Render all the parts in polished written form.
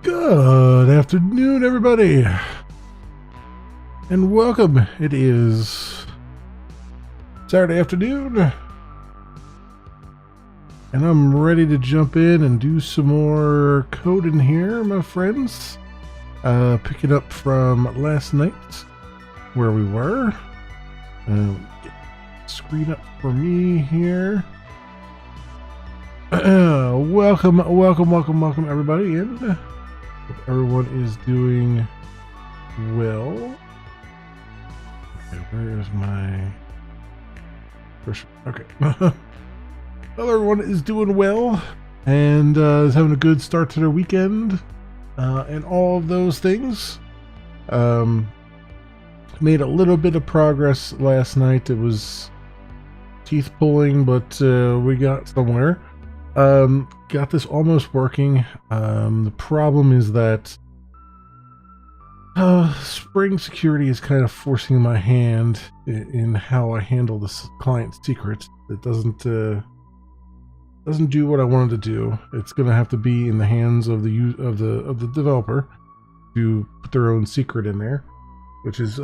Good afternoon, everybody, and welcome. It is Saturday afternoon, and I'm ready to jump in and do some more coding here, my friends. Picking up from last night, where we were. Get the screen up for me here. Welcome, everybody, in. Hope everyone is doing well. Okay, where is my first? Okay. Well, everyone is doing well and is having a good start to their weekend and all of those things. Made a little bit of progress last night. It was teeth pulling, but we got somewhere. Got this almost working. The problem is that Spring Security is kind of forcing my hand in how I handle this client secret. It doesn't do what I wanted to do. It's going to have to be in the hands of the developer to put their own secret in there, which is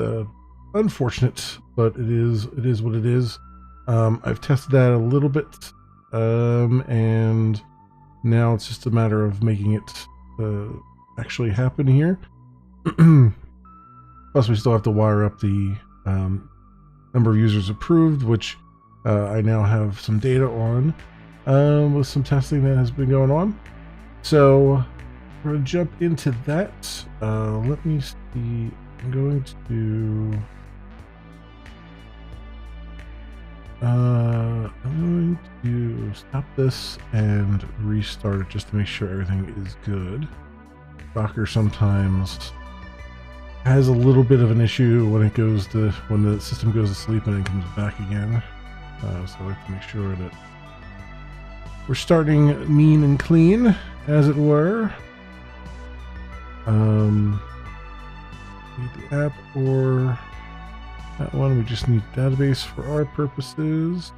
unfortunate, but it is what it is. I've tested that a little bit. And now it's just a matter of making it actually happen here. Plus, we still have to wire up the number of users approved, which I now have some data on with some testing that has been going on. So we're going to jump into that. Let me see. I'm going to stop this and restart it just to make sure everything is good. Docker sometimes has a little bit of an issue when the system goes to sleep and then comes back again. So I have to make sure that we're starting mean and clean, as it were. Need the app or that one. We just need database for our purposes.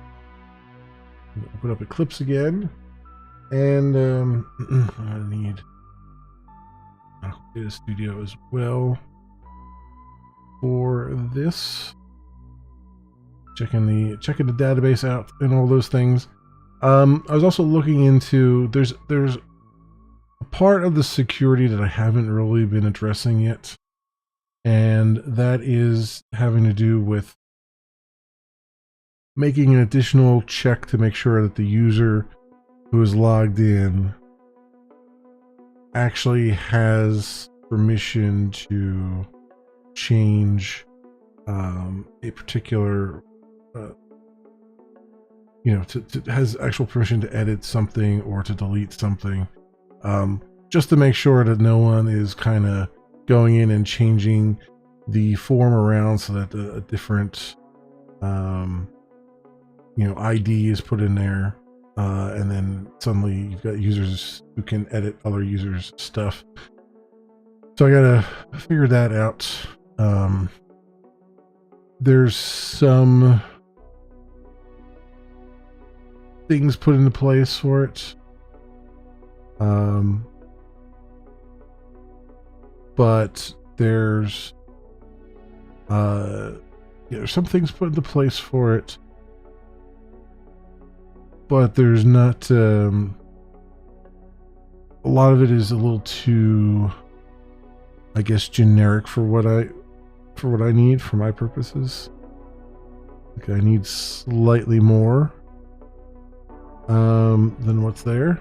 Open up Eclipse again, and I need Data Studio as well for this. Checking the database out and all those things. I was also looking into there's a part of the security that I haven't really been addressing yet. And that is having to do with making an additional check to make sure that the user who is logged in actually has permission to change a particular, has actual permission to edit something or to delete something, just to make sure that no one is kind of going in and changing the form around so that a different ID is put in there, and then suddenly you've got users who can edit other users' stuff. So I gotta figure that out. There's some things put into place for it. But there's some things put into place for it, but there's not a lot of it is a little too, I guess, generic for what I need for my purposes. Okay, I need slightly more than what's there,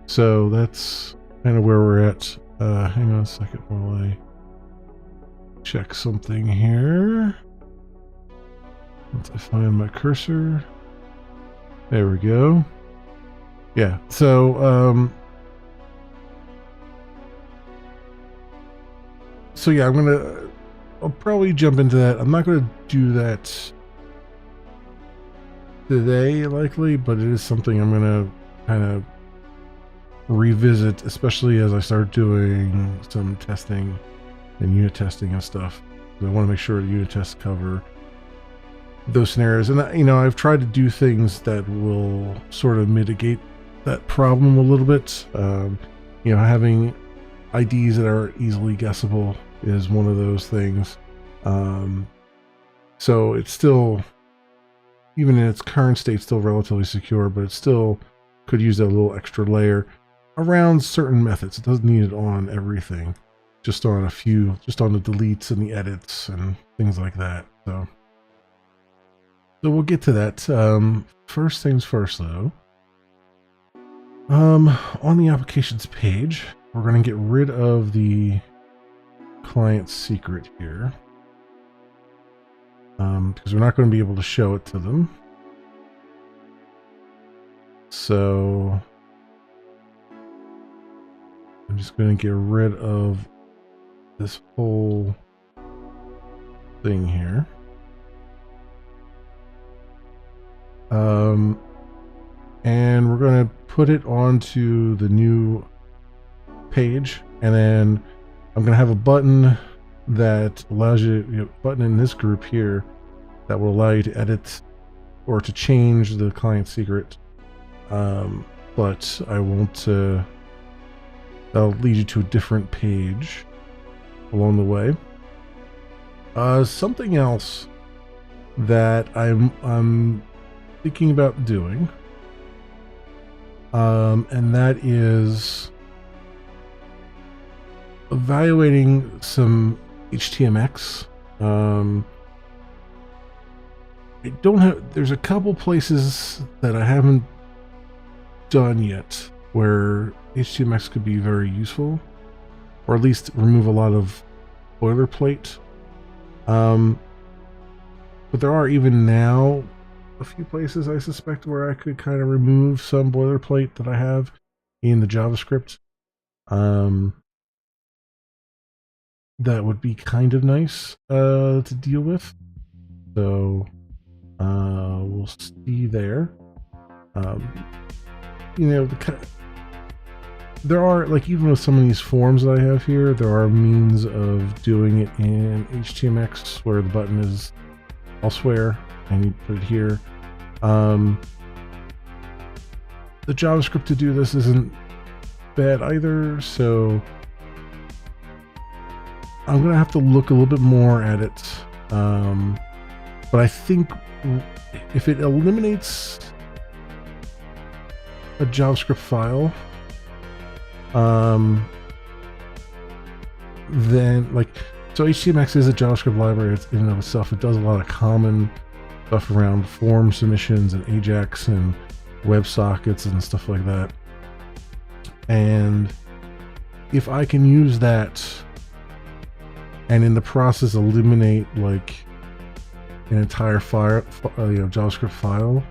so that's kind of where we're at. Hang on a second while I check something here. Once I find my cursor. There we go. Yeah, so yeah, I'll probably jump into that. I'm not gonna do that today, likely, but it is something I'm gonna kind of revisit, especially as I start doing some testing and unit testing and stuff. I want to make sure the unit tests cover those scenarios. And I've tried to do things that will sort of mitigate that problem a little bit. Having IDs that are easily guessable is one of those things. So it's still, even in its current state, still relatively secure, but it still could use that little extra layer around certain methods. It doesn't need it on everything, just on a few, just on the deletes and the edits and things like that. So we'll get to that. First things first, though. On the applications page, we're going to get rid of the client secret here, because we're not going to be able to show it to them. So I'm just going to get rid of this whole thing here. And we're going to put it onto the new page, and then I'm going to have a button that allows you, button in this group here that will allow you to edit or to change the client secret. But I won't, that'll lead you to a different page along the way. Something else that I'm thinking about doing, and that is evaluating some HTMX. I don't have, there's a couple places that I haven't done yet where HTMX could be very useful, or at least remove a lot of boilerplate. But there are even now a few places I suspect where I could kind of remove some boilerplate that I have in the JavaScript. That would be kind of nice to deal with. So we'll see there. You know, there are, like, even with some of these forms that I have here, there are means of doing it in HTMX where the button is elsewhere and you put it here. The JavaScript to do this isn't bad either, so I'm gonna have to look a little bit more at it. But I think if it eliminates a JavaScript file, then, like, so HTMX is a JavaScript library in and of itself. It does a lot of common stuff around form submissions and AJAX and WebSockets and stuff like that. And if I can use that and in the process eliminate, like, an entire file, JavaScript file,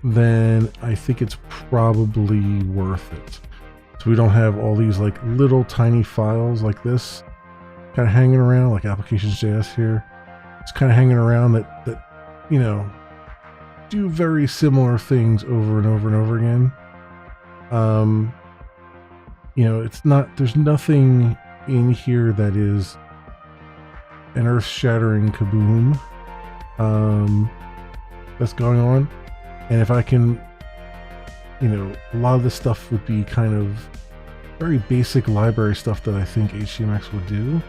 then I think it's probably worth it. So we don't have all these, like, little tiny files like this kind of hanging around, like applications.js here. It's kind of hanging around that you know, do very similar things over and over and over again. You know, it's not, there's nothing in here that is an earth-shattering kaboom that's going on. And if I can, you know, a lot of this stuff would be kind of very basic library stuff that I think HTMX would do.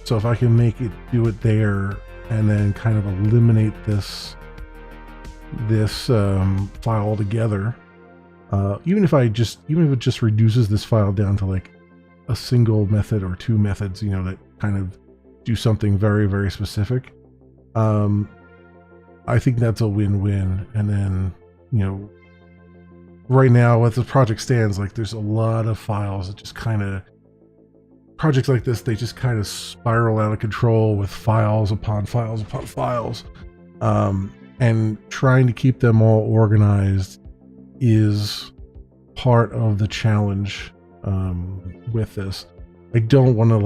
So if I can make it do it there and then kind of eliminate this file altogether, even if it just reduces this file down to like a single method or two methods, you know, that kind of do something very, very specific, I think that's a win-win. And then, you know, right now, as the project stands, like, there's a lot of files that just kind of, projects like this, they just kind of spiral out of control with files upon files upon files. And trying to keep them all organized is part of the challenge with this. I don't want to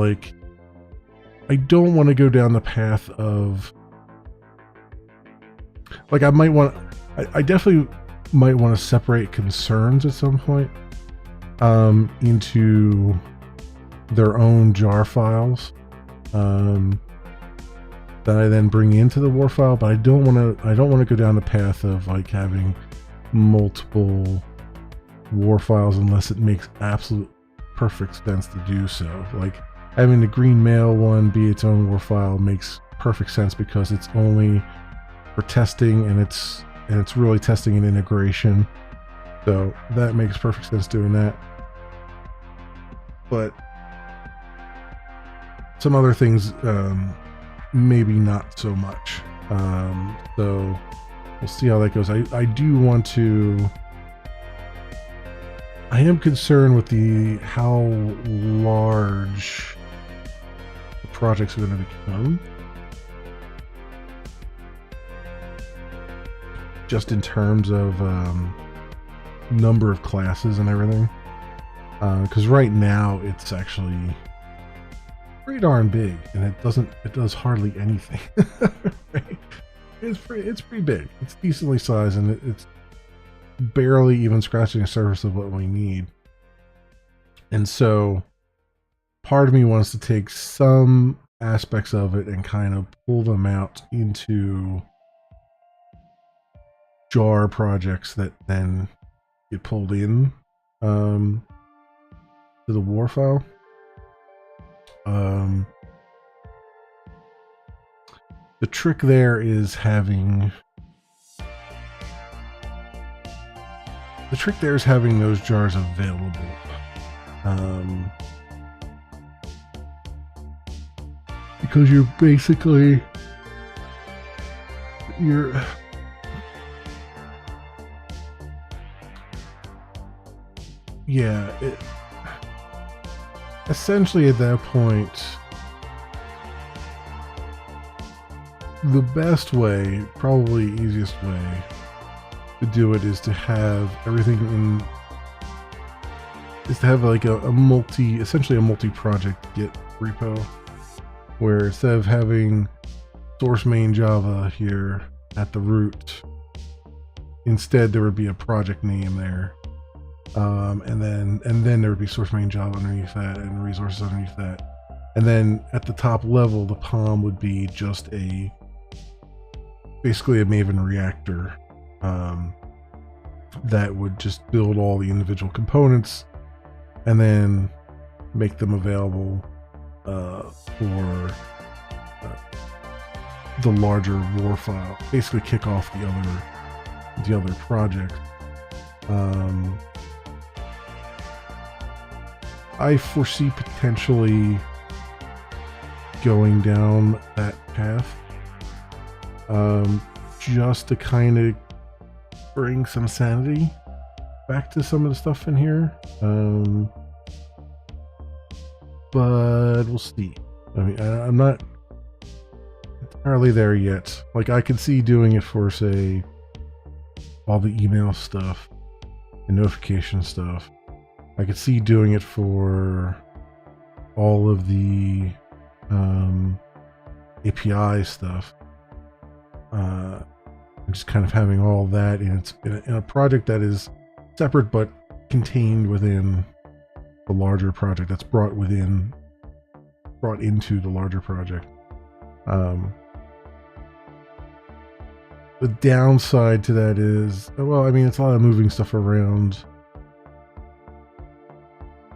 go down the path of, like, I definitely might want to separate concerns at some point into their own jar files that I then bring into the war file, but I don't want to go down the path of, like, having multiple war files unless it makes absolute perfect sense to do so. Like having the green mail one be its own war file makes perfect sense because it's only for testing and it's really testing an integration. So that makes perfect sense doing that. But some other things, maybe not so much. So we'll see how that goes. I do want to. I am concerned with how large the projects are going to become. Just in terms of number of classes and everything. Because right now it's actually pretty darn big, and it does hardly anything. Right? It's pretty big. It's decently sized, and it's barely even scratching the surface of what we need. And so part of me wants to take some aspects of it and kind of pull them out into jar projects that then get pulled in to the war file. The trick there is having those jars available. Because you're basically essentially at that point, the best way, probably easiest way to do it is to have everything like essentially a multi-project Git repo, where instead of having source main Java here at the root, instead there would be a project name there. And then there would be source main Java underneath that and resources underneath that. And then at the top level, the POM would be just basically a Maven reactor that would just build all the individual components and then make them available for the larger war file. Basically kick off the other project. I foresee potentially going down that path, just to kind of bring some sanity back to some of the stuff in here. But we'll see. I mean, I'm not entirely there yet. Like, I could see doing it for, say, all the email stuff and notification stuff. I could see doing it for all of the API stuff. Just kind of having all that in a project that is separate but contained within the larger project, that's brought into the larger project. The downside to that is, well, I mean, it's a lot of moving stuff around.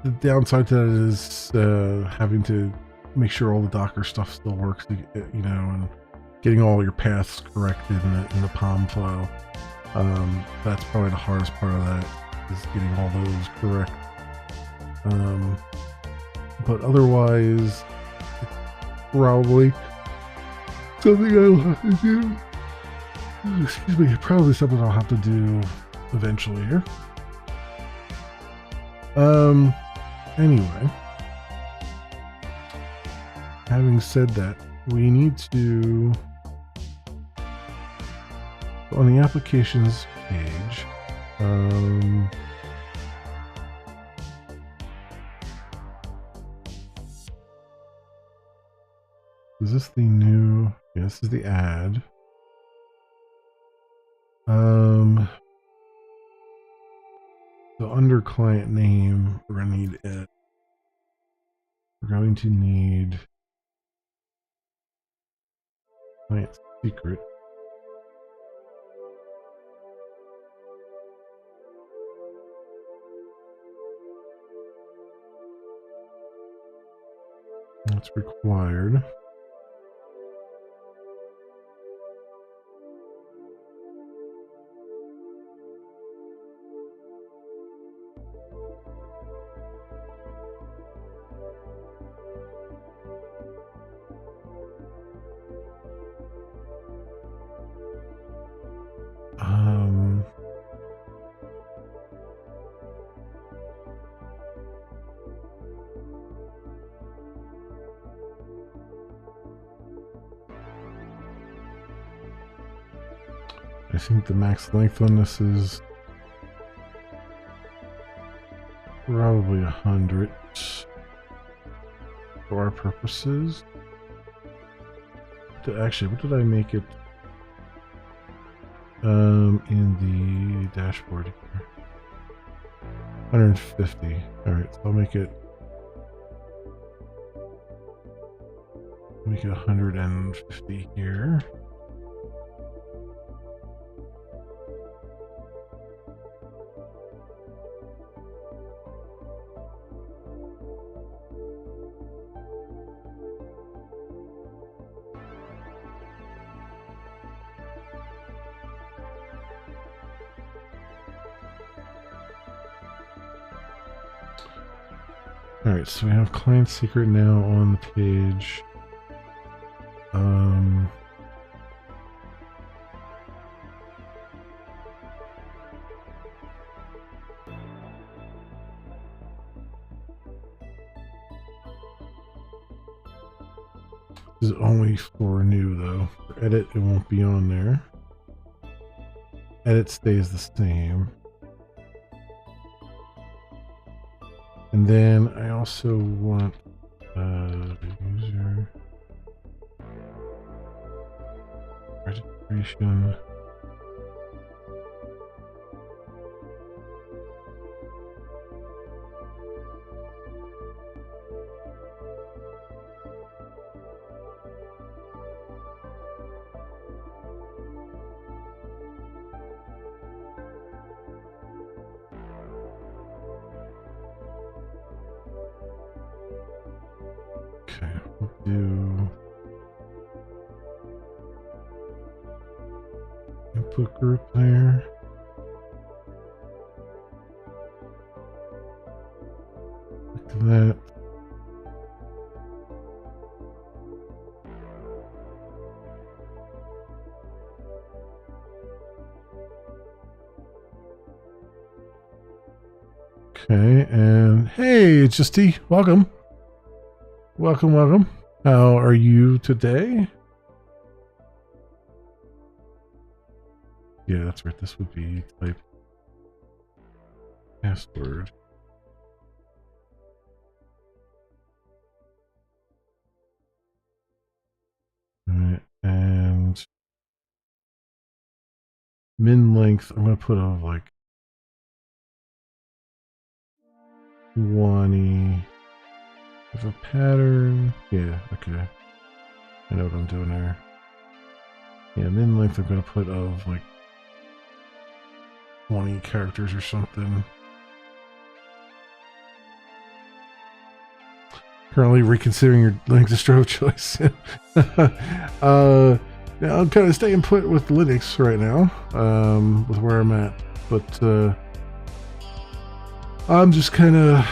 The downside to that is having to make sure all the Docker stuff still works, and getting all your paths corrected in the POM file. That's probably the hardest part of that, is getting all those correct. But otherwise, it's probably something I'll have to do. Excuse me, probably something I'll have to do eventually here. Anyway, having said that, we need to, on the applications page, is this the new, yeah, this is the ad. So under client name, we're going to need it. We're going to need client secret. That's required. I think the max length on this is probably 100 for our purposes. Actually, what did I make it in the dashboard here? 150. Alright, so I'll make it 150 here. Alright, so we have client secret now on the page. This is only for new though. For edit, it won't be on there. Edit stays the same. And then I also want user registration. Okay, we'll do input group there. Back to that. Okay, and hey, it's just T. Welcome. Welcome, welcome. How are you today? Yeah, that's right. This would be type password. All right, and min length, I'm going to put of like 20. With a pattern. Yeah, okay. I know what I'm doing there. Yeah, min length I'm going to put of like 20 characters or something. Currently reconsidering your link distro choice. Now I'm kind of staying put with Linux right now, with where I'm at. But I'm just kind of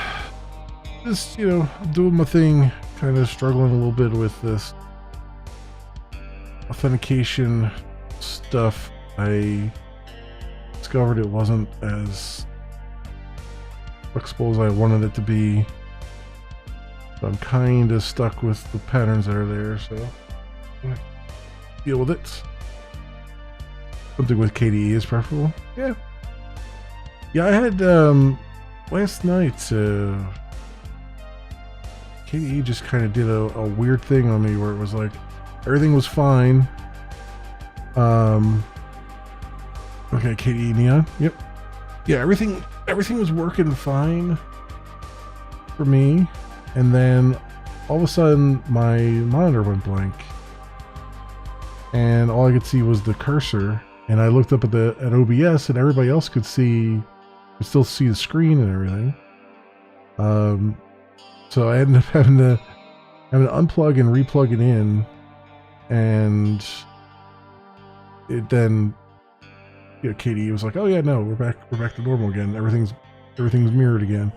you know, doing my thing, kind of struggling a little bit with this authentication stuff. I discovered it wasn't as flexible as I wanted it to be. So I'm kind of stuck with the patterns that are there, so I'm gonna deal with it. Something with KDE is preferable. Yeah. Yeah, I had last night KDE just kind of did a weird thing on me where it was like everything was fine. Okay, KDE Neon. Yep. Yeah, everything was working fine for me, and then all of a sudden my monitor went blank, and all I could see was the cursor. And I looked up at OBS, and everybody else could still see the screen and everything. So I ended up having to having to unplug and replug it in, and it then, Katie was like, "Oh yeah, no, we're back to normal again. Everything's mirrored again."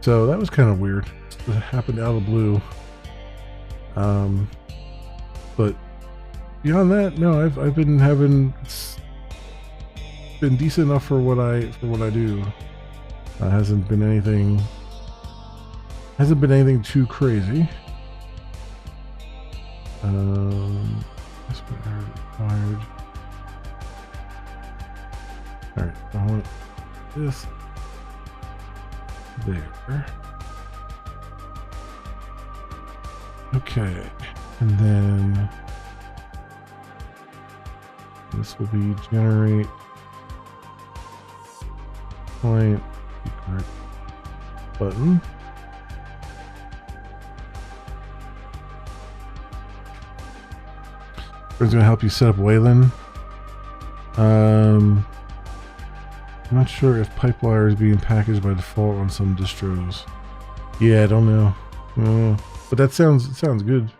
So that was kind of weird. It happened out of the blue. But beyond that, no, I've been having, it's been decent enough for what I do. Hasn't been anything too crazy. Required. All right, I want this there. Okay, and then this will be generate client secret button. It's going to help you set up Wayland. I'm not sure if Pipewire is being packaged by default on some distros. Yeah, I don't know. But that sounds good.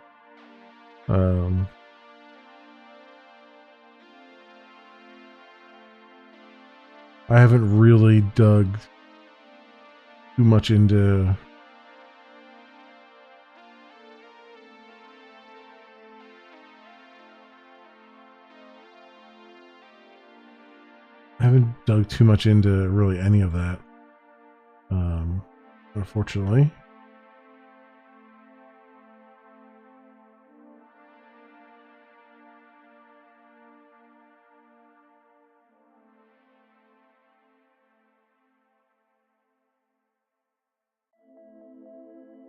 I haven't really dug too much into really any of that, unfortunately.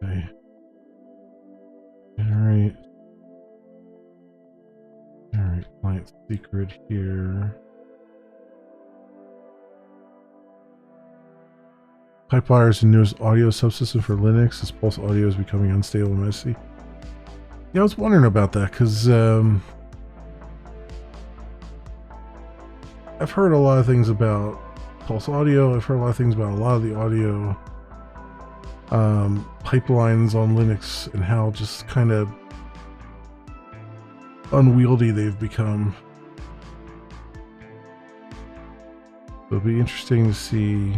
Okay. Generate client secret here. Pipewire is the newest audio subsystem for Linux. This Pulse audio is becoming unstable and messy. Yeah, I was wondering about that because I've heard a lot of things about Pulse audio. I've heard a lot of things about a lot of the audio pipelines on Linux and how just kind of unwieldy they've become. So it'll be interesting to see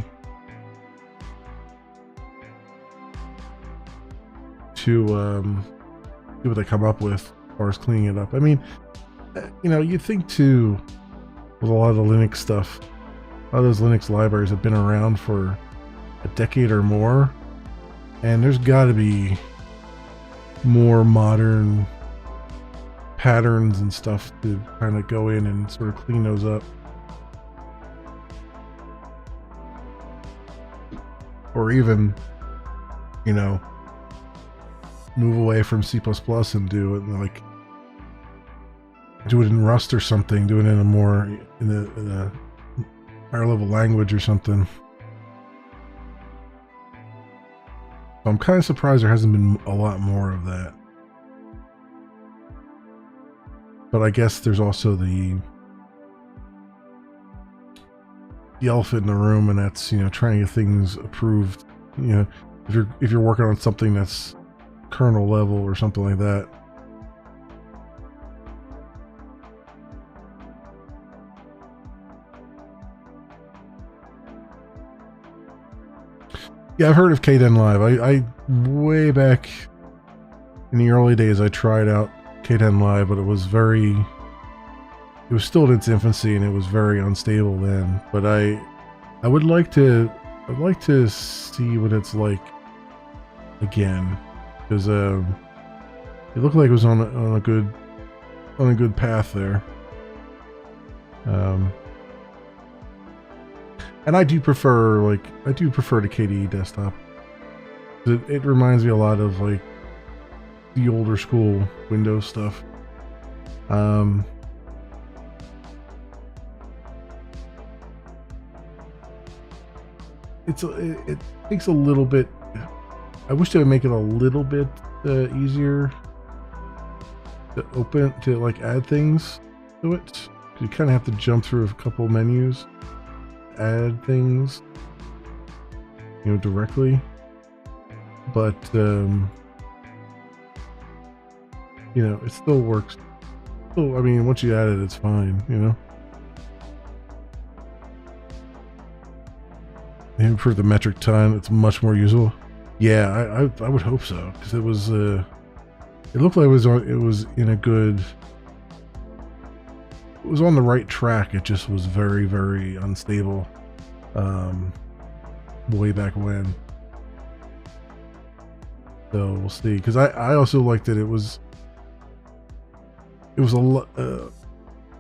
what they come up with as far as cleaning it up. I mean, you think too, with a lot of the Linux stuff, a lot of those Linux libraries have been around for a decade or more, and there's got to be more modern patterns and stuff to kind of go in and sort of clean those up. Or even, move away from C++ and do it in Rust or something, do it in a higher level language or something. I'm kind of surprised there hasn't been a lot more of that. But I guess there's also the elephant in the room, and that's, trying to get things approved. If you're working on something that's kernel level or something like that. Yeah, I've heard of Kdenlive. I way back in the early days, I tried out Kdenlive, but it was still in its infancy and it was very unstable then. But I'd like to see what it's like again, because it looked like it was on a good path there. And I do prefer the KDE desktop. It reminds me a lot of like the older school Windows stuff. It takes a little bit. I wish they would make it a little bit easier to add things to it. You kind of have to jump through a couple menus, add things, directly. But you know, it still works. Still, I mean, once you add it, it's fine, you know. And for the metric ton, it's much more usable. Yeah, I would hope so, because it was it looked like it was in a good, it was on the right track. It just was very, very unstable way back when. So we'll see, because I also liked that it was a lot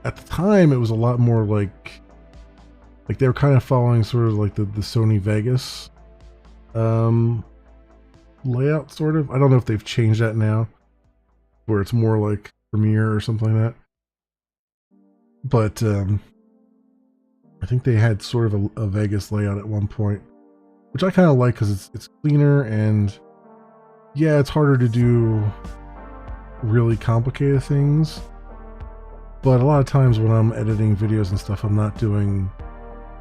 at the time. It was a lot more like they were kind of following sort of like the Sony Vegas layout, sort of. I don't know if they've changed that now, where it's more like Premiere or something like that. But I think they had sort of a Vegas layout at one point, which I kind of like, because it's cleaner, and yeah, it's harder to do really complicated things. But a lot of times when I'm editing videos and stuff, I'm not doing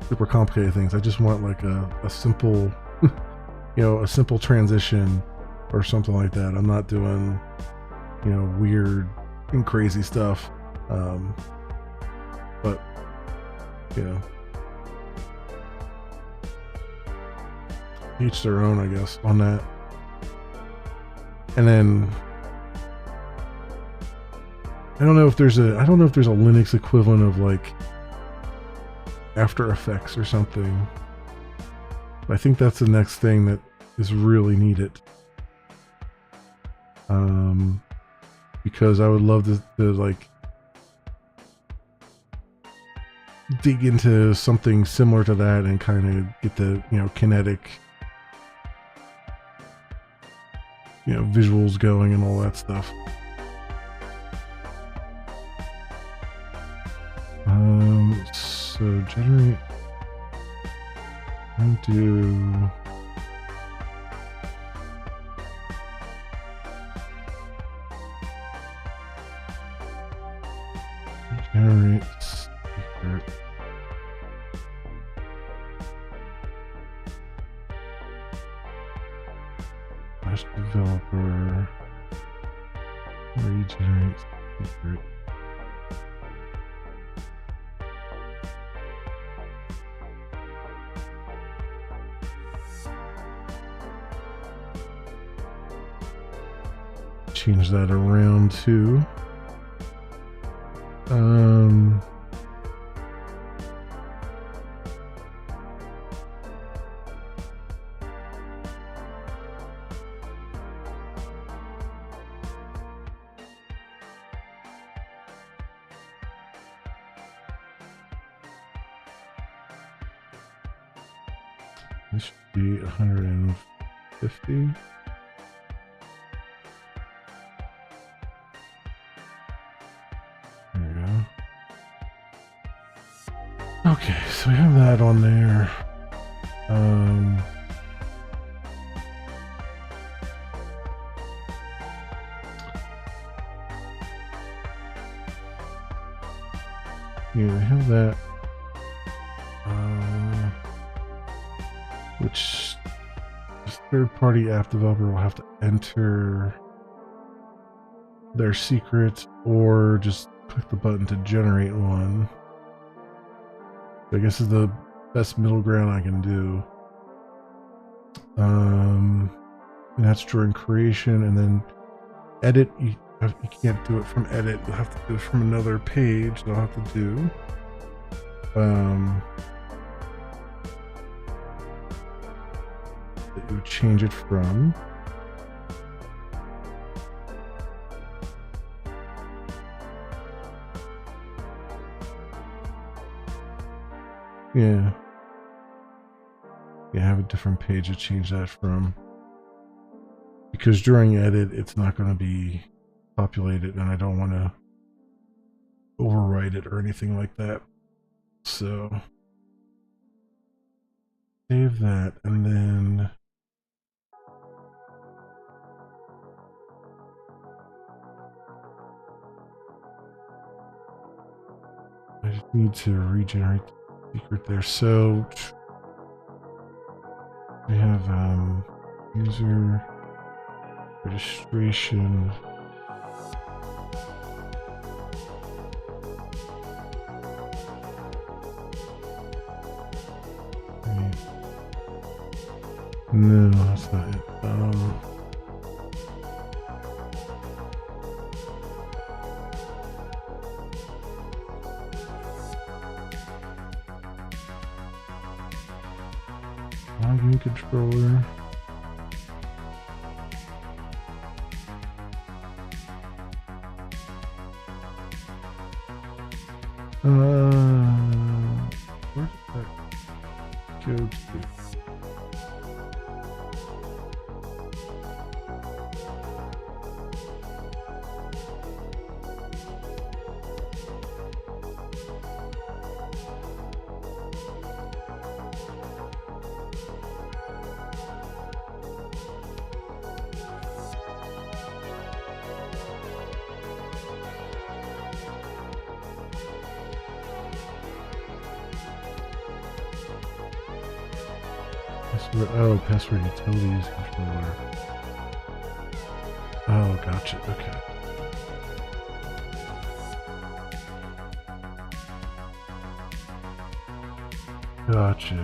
super complicated things. I just want like a simple, you know, a simple transition or something like that. I'm not doing, you know, weird and crazy stuff. But, you know, each their own, I guess, on that. And then I don't know if there's a Linux equivalent of like After Effects or something. I think that's the next thing that is really needed. Because I would love to like dig into something similar to that and kind of get the, you know, kinetic, you know, visuals going and all that stuff. So generate, and do generate secret. Flash developer regenerate secret. Change that around too. This should be 150. Okay, so we have that on there. Yeah, we have that. Which this third-party app developer will have to enter their secret or just click the button to generate one. I guess is the best middle ground I can do. And that's during creation, and then edit. You can't do it from edit. You'll have to do it from another page. You'll have to do. That you would change it from. Yeah. Yeah, I have a different page to change that from. Because during edit, it's not going to be populated, and I don't want to overwrite it or anything like that. So, save that, and then I just need to regenerate the secret there. So we have user registration No, that's not it. Login controller. Where did that go to? Oh, password utilities controller. Oh, gotcha. Okay. Gotcha.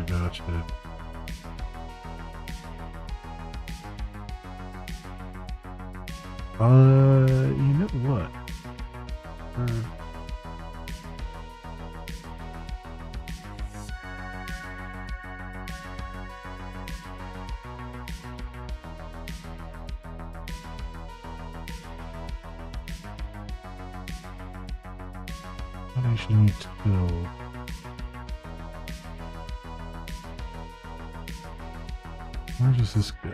You know what? Foundation util. Where does this go?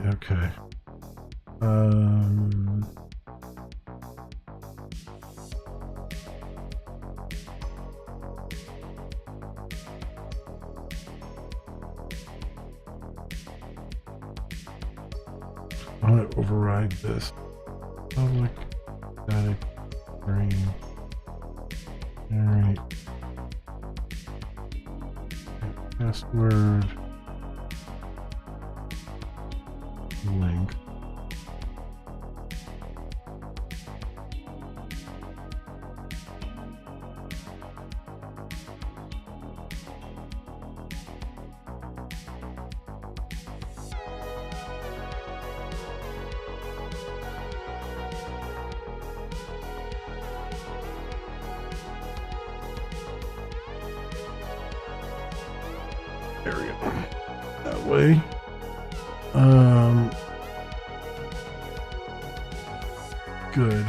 Okay. I'm gonna override this. Public static string. Generate password link. There we go. That way. Good.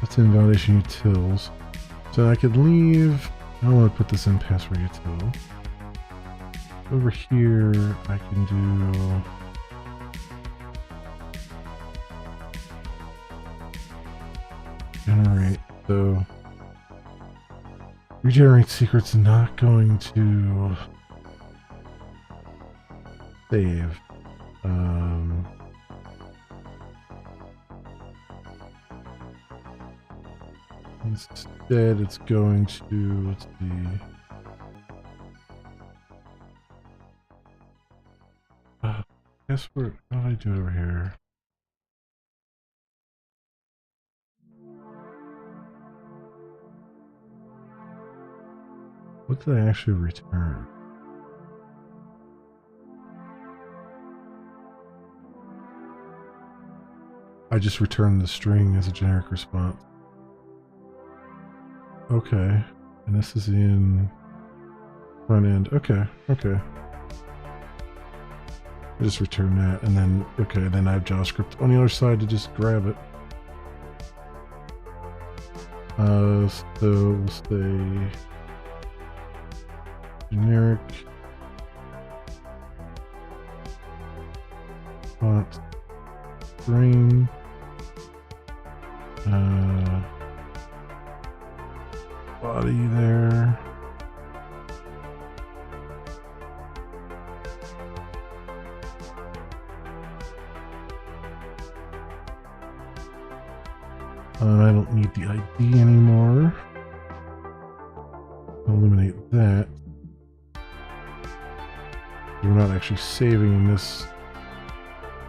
That's in validation utils. So I could leave. I don't want to put this in password util. Over here, I can do. Generate. So regenerate secrets not going to save. Instead, it's going to, let's see. Guess what do I do over here? What did I actually return? I just returned the string as a generic response. Okay. And this is in front end. Okay. I just return that and then, okay, then I have JavaScript on the other side to just grab it. So we'll say generic font string body there. I don't need the ID anymore. Eliminate that. We're not actually saving in this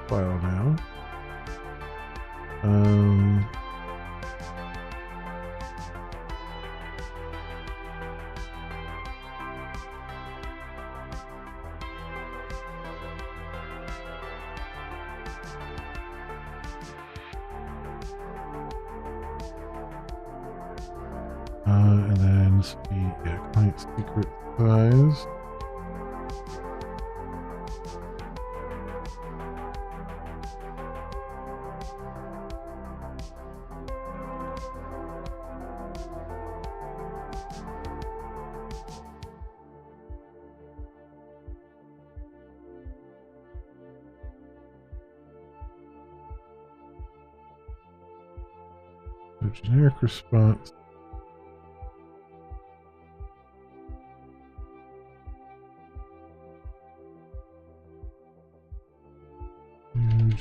file now. And then this would be client secret size. So generic response.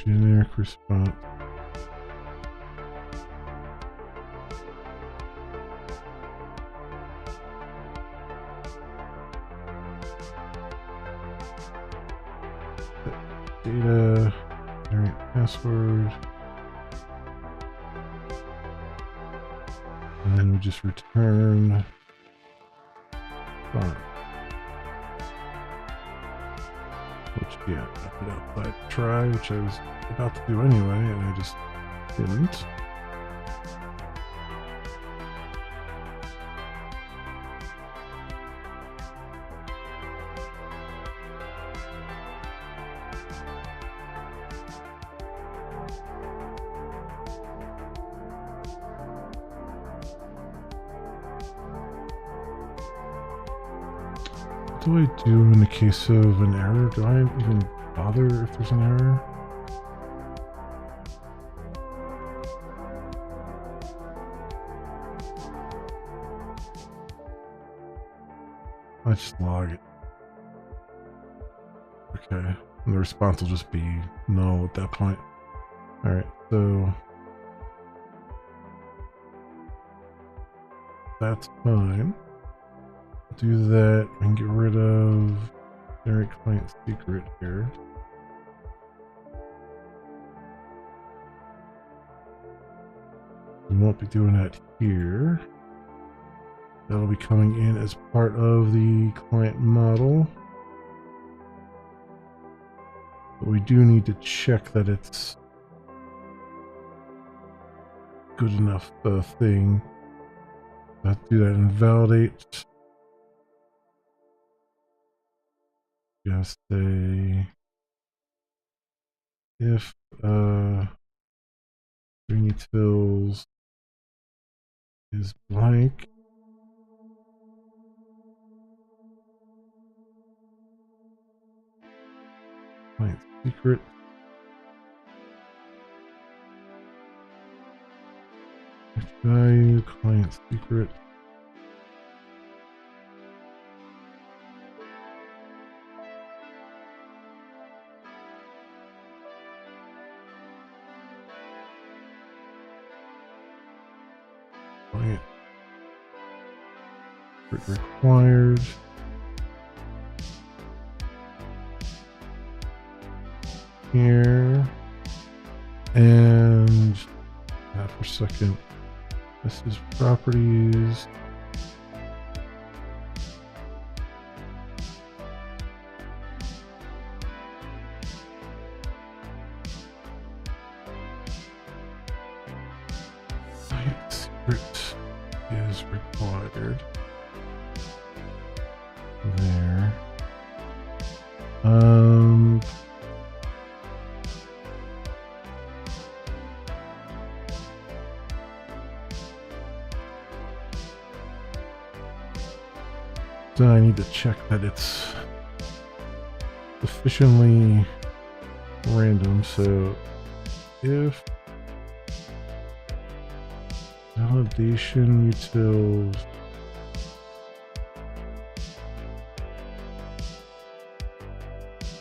Generic response. Data, generate password, and then we just return font. Which, yeah, I put out by try, which I was about to do anyway, and I just didn't. What do I do in the case of an error? Do I even bother if there's an error? I just log it. Okay, and the response will just be null at that point. Alright, so that's fine. Do that and get rid of generic client secret here. We won't be doing that here. That'll be coming in as part of the client model. But we do need to check that it's good enough thing. Let's do that and validate. Just say if string utils is blank, client secret value client secret client required here, and for a second, this is properties. Client secret is required there. Then I need to check that it's sufficiently random. So if validation utils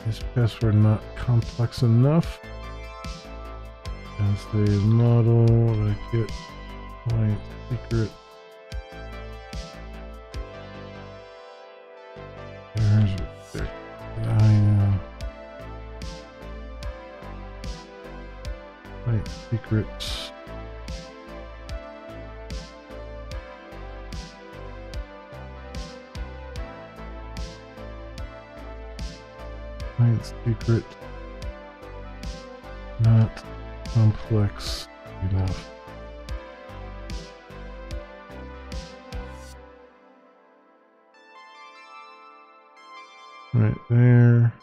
is password not complex enough, and say model that get client secret. There's value. secret. Client secret. Not complex enough. Right there.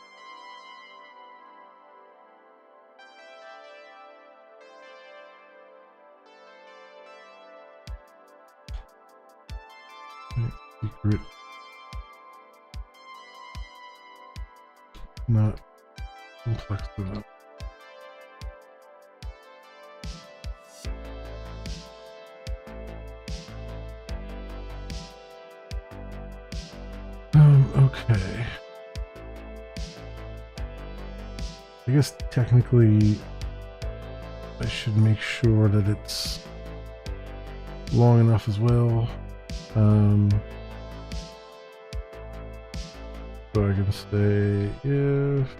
Secret. Not complex enough. Okay. I guess technically I should make sure that it's long enough as well. So I can say if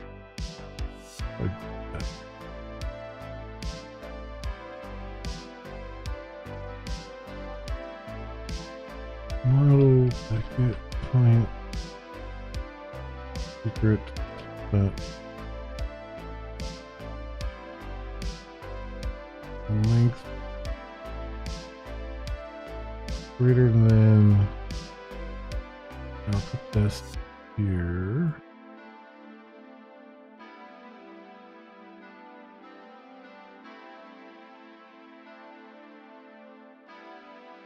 model ticket client secret length greater than, I'll put this here.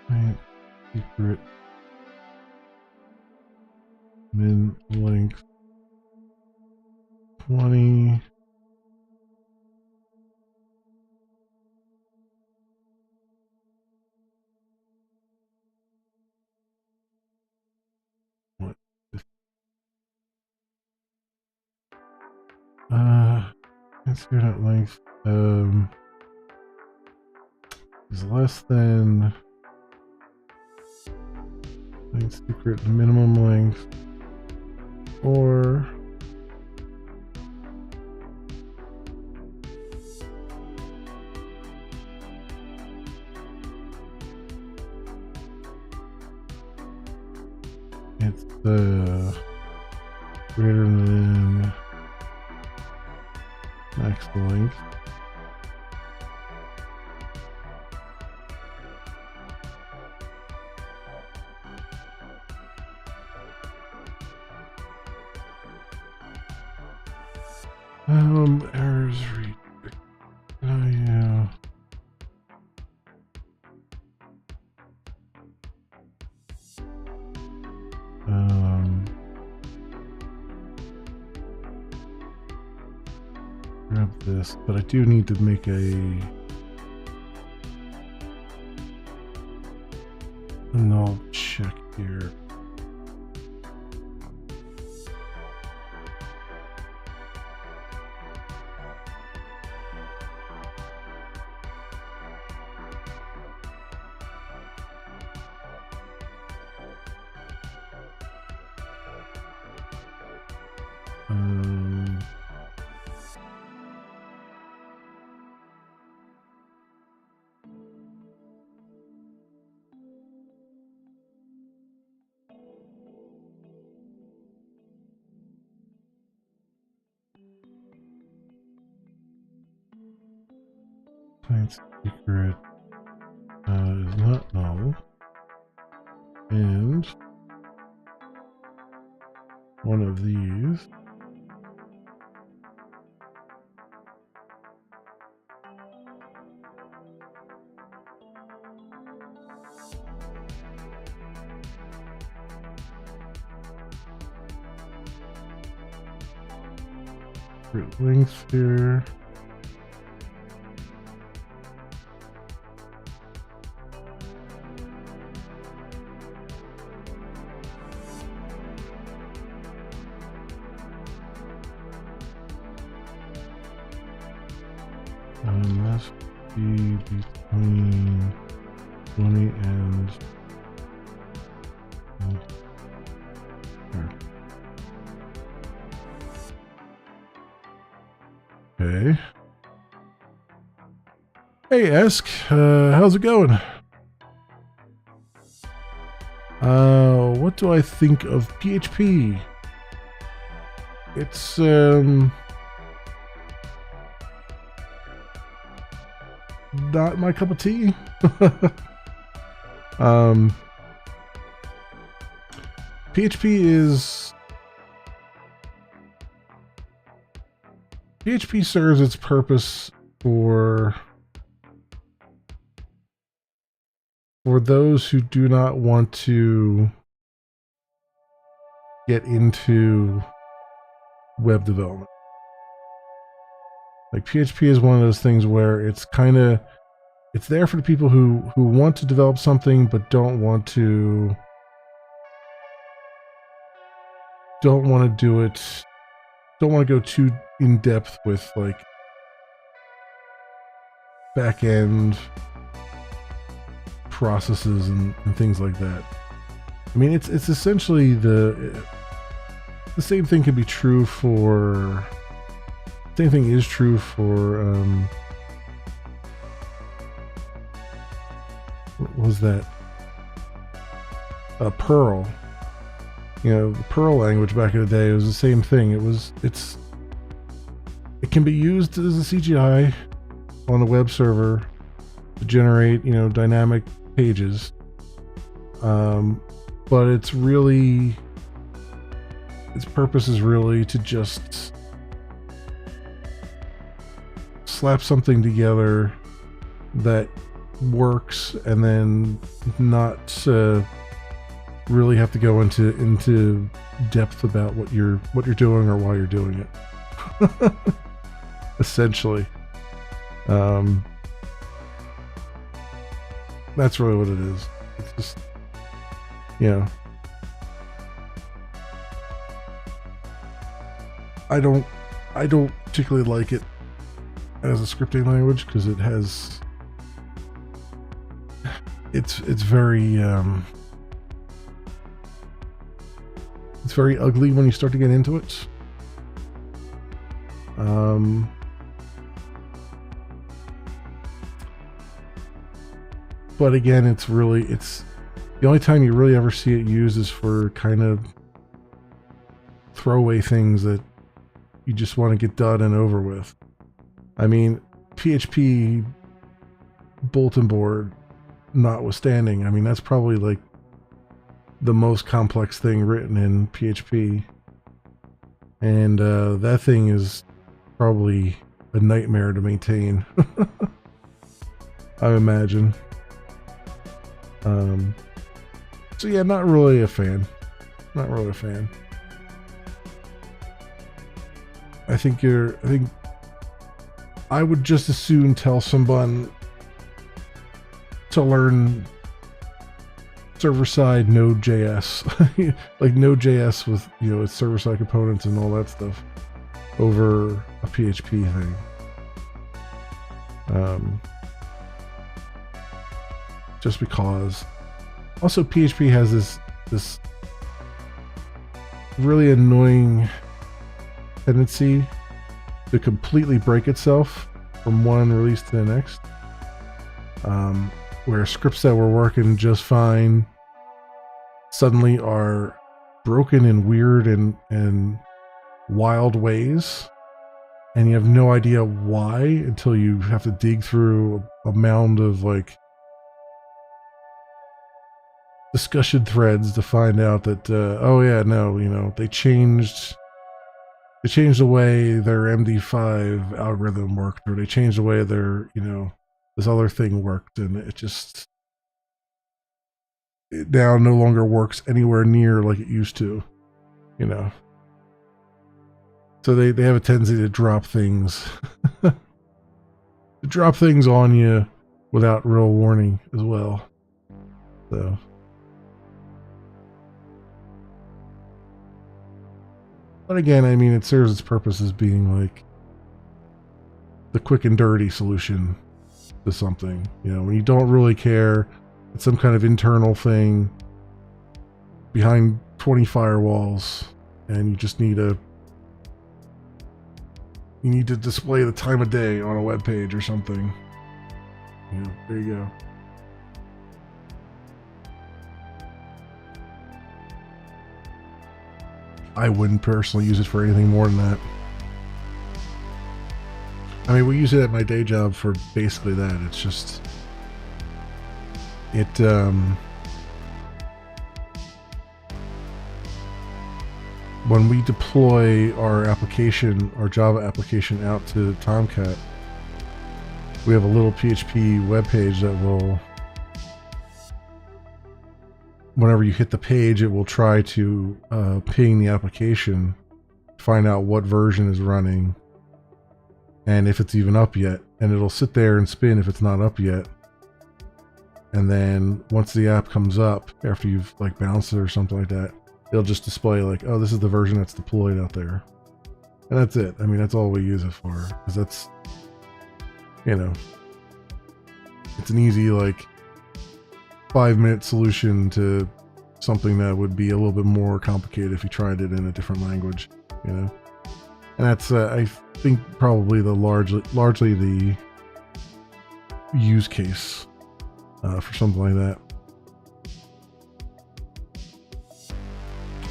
Client secret min length 20. What? Secret length is less than secret minimum length, or it's greater than max length. Errors read. Yeah. Grab this, but I do need to make a null check here. Client secret is not null, and one of these length here. Must be between 20 and okay. Hey, Esk, how's it going? What do I think of PHP? It's, not my cup of tea. PHP serves its purpose for those who do not want to get into web development. Like PHP is one of those things where it's there for the people who want to develop something but don't want to do it, don't want to go too in depth with like back end processes and things like that. I mean, it's essentially the same thing can be true for. Same thing is true for what was that? Perl. You know, the Perl language back in the day was the same thing. It can be used as a CGI on a web server to generate, you know, dynamic pages. But its purpose is really to just slap something together that works and then not really have to go into depth about what you're doing or why you're doing it. Essentially. That's really what it is. It's just, you know, I don't particularly like it as a scripting language because it's very ugly when you start to get into it. But again, it's the only time you really ever see it used is for kind of throwaway things that you just want to get done and over with. I mean, PHP bulletin board notwithstanding, I mean, that's probably like the most complex thing written in PHP. And that thing is probably a nightmare to maintain. I imagine. So yeah, not really a fan. I think I would just as soon tell someone to learn server-side Node.js, like Node.js with, you know, its server-side components and all that stuff, over a PHP thing. Just because. Also, PHP has this really annoying tendency to completely break itself from one release to the next. Where scripts that were working just fine suddenly are broken in weird and wild ways, and you have no idea why until you have to dig through a mound of like discussion threads to find out that oh yeah, no, you know, they changed the way their MD5 algorithm worked, or they changed the way their, you know, this other thing worked, and it now no longer works anywhere near like it used to, you know. So they have a tendency to drop things on you without real warning as well. So but again, I mean, it serves its purpose as being like the quick and dirty solution to something. You know, when you don't really care, it's some kind of internal thing behind 20 firewalls, and you just need to display the time of day on a web page or something. Yeah, there you go. I wouldn't personally use it for anything more than that. I mean, we use it at my day job for basically that. It's just it when we deploy our application, our Java application out to Tomcat, we have a little PHP web page that will, whenever you hit the page, it will try to ping the application, find out what version is running, and if it's even up yet. And it'll sit there and spin if it's not up yet. And then once the app comes up, after you've like bounced it or something like that, it'll just display like, oh, this is the version that's deployed out there. And that's it. I mean, that's all we use it for. Because that's, you know, it's an easy like 5-minute solution to something that would be a little bit more complicated if you tried it in a different language, you know. And that's I think probably the largely the use case for something like that.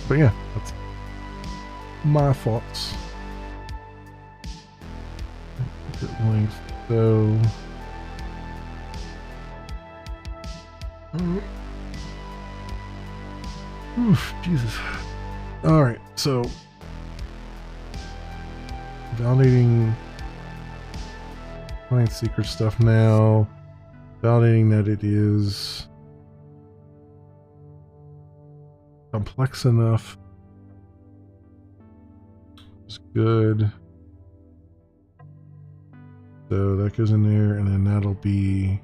But yeah, that's my thoughts. Links, so oof, Jesus. All right, so validating client secret stuff now. Validating that it is complex enough. It's good. So that goes in there, and then that'll be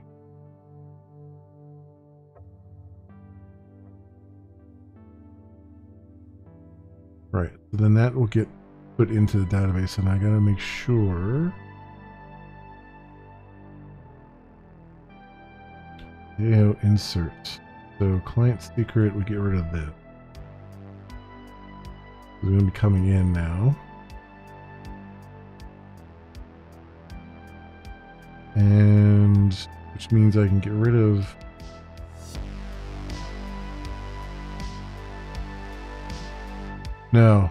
right. So then that will get put into the database, and I gotta make sure insert. So client secret, we get rid of that. It's going to be coming in now. And which means I can get rid of no,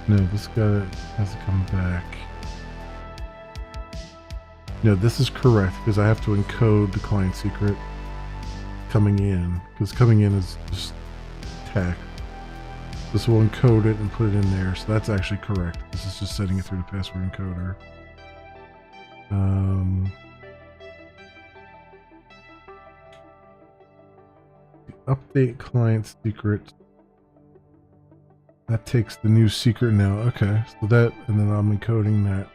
this guy has to come back. No, this is correct because I have to encode the client secret coming in, because coming in is just text. This will encode it and put it in there, so that's actually correct. This is just setting it through the password encoder. The update client secret, that takes the new secret now. Okay, so that, and then I'm encoding that.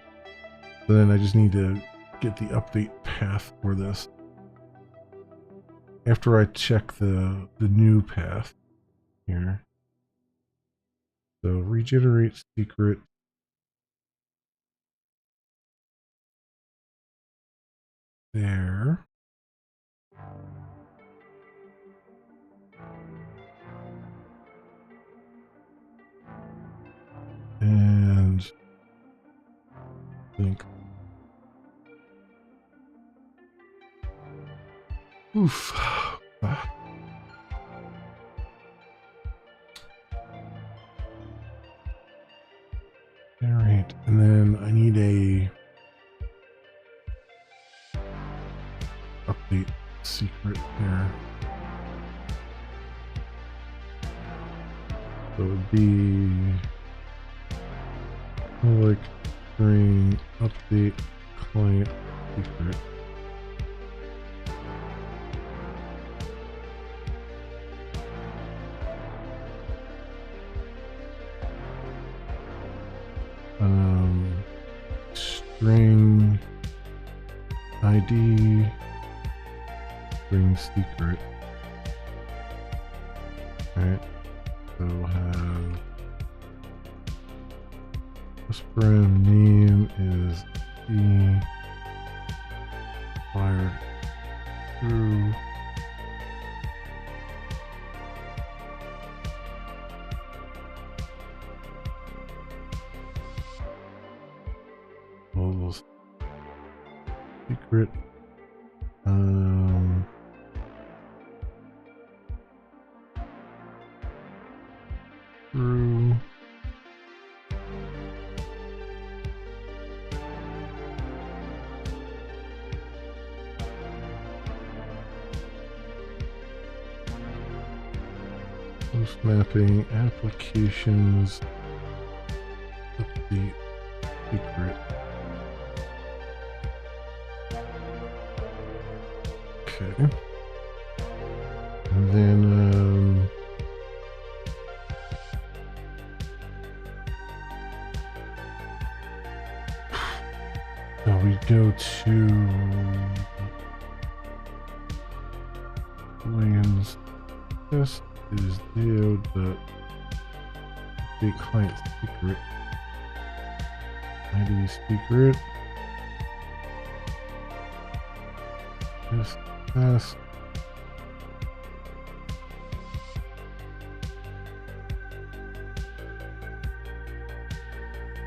So then I just need to get the update path for this after I check the new path here. So regenerate secret. There. And I think oof. Alright, and then I need a update secret there. So it would be public string update client secret. String ID, string secret. Alright, so we'll have this brand name is the fired through. secret. Through. Post mapping applications. Update secret. Okay. And then now we go to Williams. This is the update client secret. ID secret. Just pass.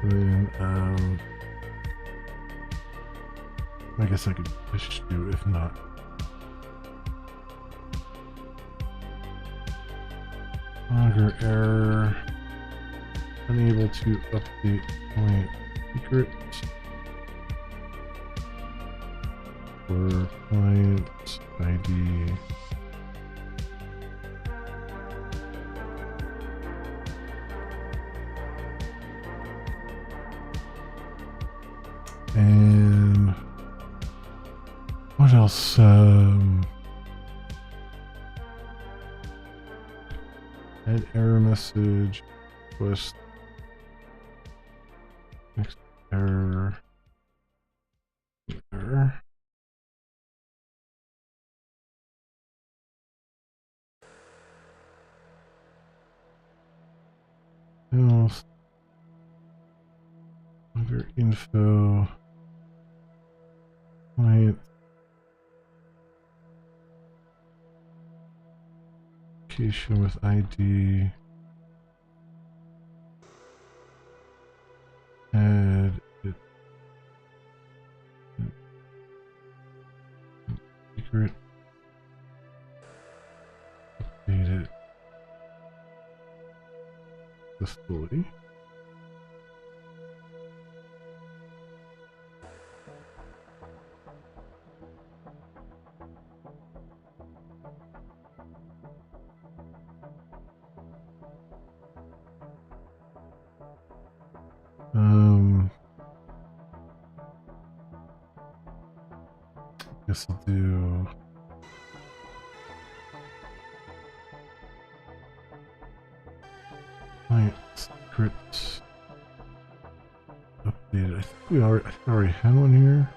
Then I guess I could push to if not. Logger error. Unable to update client secret for client ID. And what else? Add error message. Request. Next error. Error. Else. Under info. Client. Application with ID. Add it. Secret. Update it. Successfully. Guess I'll do client secret updated. I think we already had one here.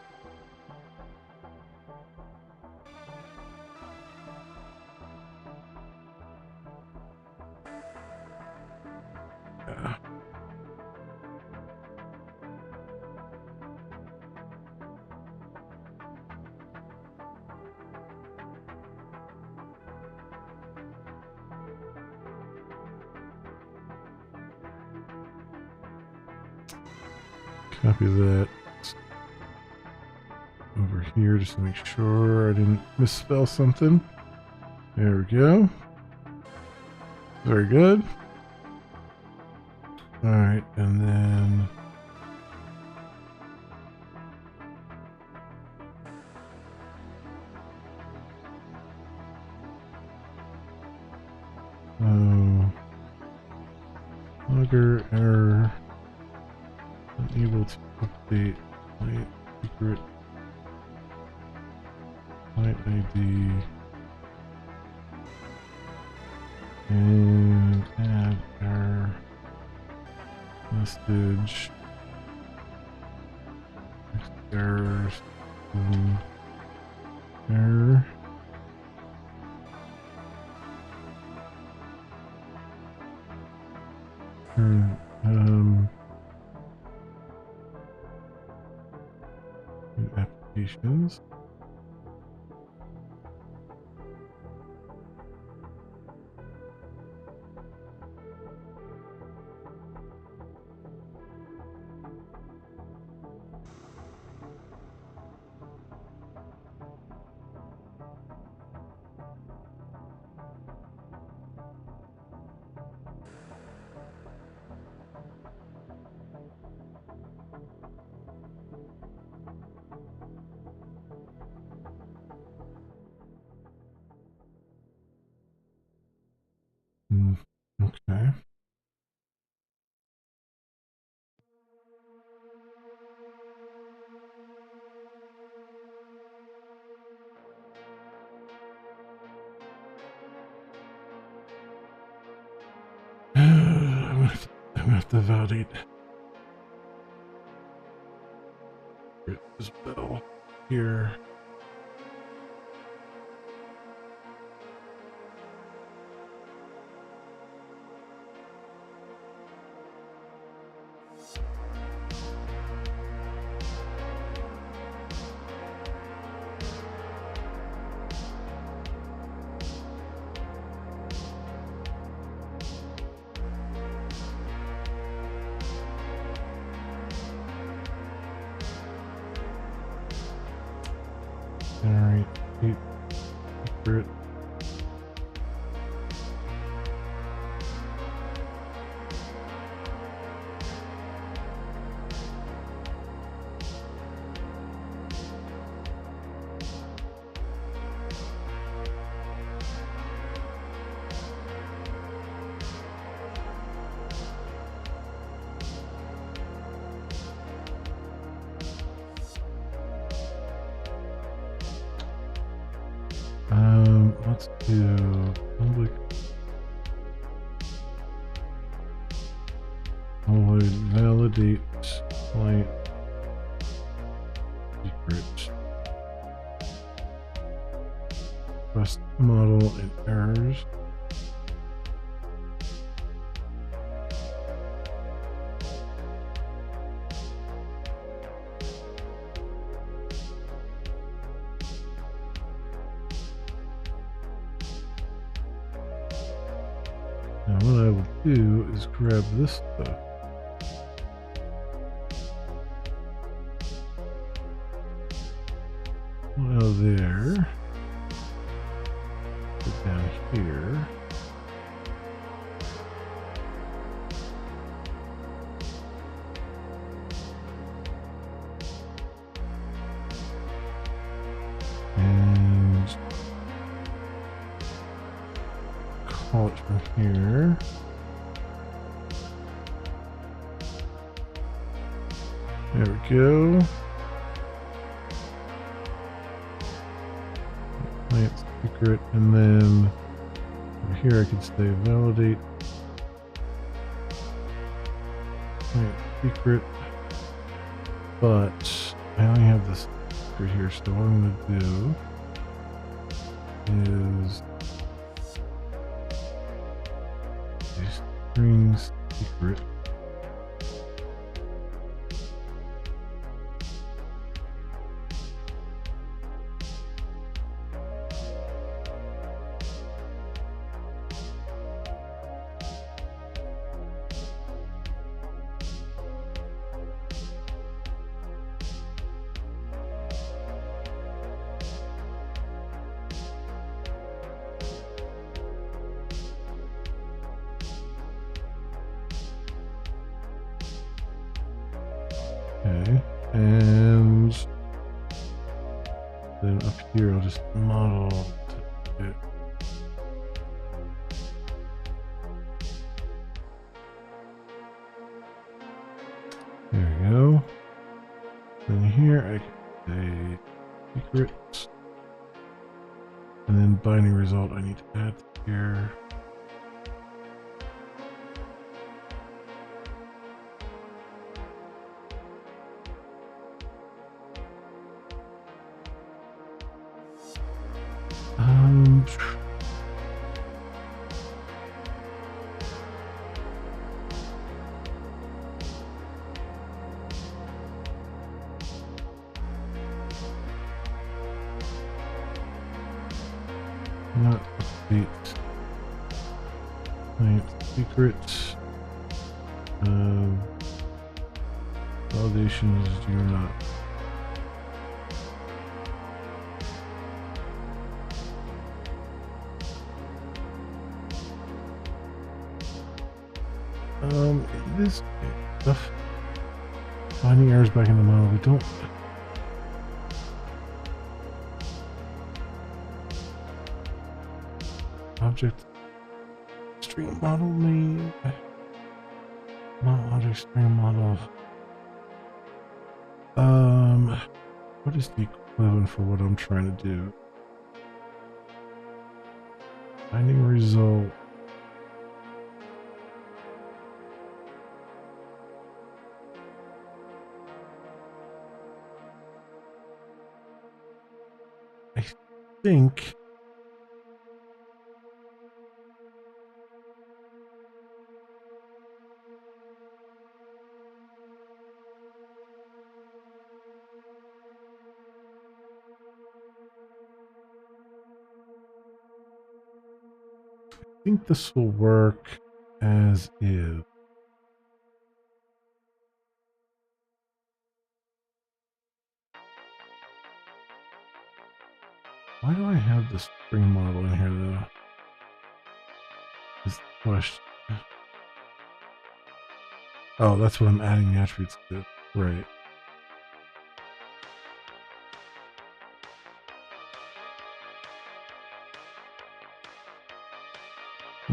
Yeah. Copy that over here just to make sure I didn't misspell something. There we go. Very good. All right, and then logger error. Unable to update client secret. Client ID. And add error message. Next errors. Error. Applications. Okay. I'm gonna have to validate this bell here. Generate secret. Let's do public. Validate client secret. Request model and errors. Now what I will do is grab this stuff. Well, there. Put down here. And call it from here. There we go. Client secret, and then over here I can say validate client secret, but I only have this secret here, so what I'm going to do is a string secret. Okay, and then up here I'll just model it. There we go. Then here I can say secret, and then binding result I need to add here. Not update client secret. Validations do not. This stuff. Finding errors back in the model. We don't. Object string model name. Not object string model. What is the equivalent for what I'm trying to do? Finding result. I think this will work as is. Why do I have this string model in here though? Is the question. Oh, that's what I'm adding the attributes to. Right.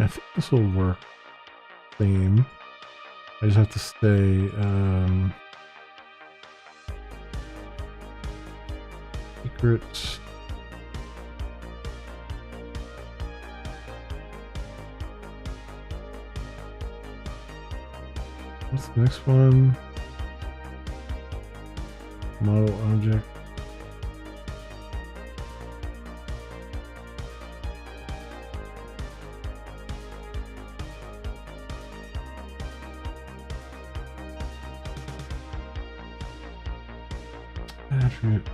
I think this will work. Same. I just have to stay secrets. What's the next one? Model object. Attribute.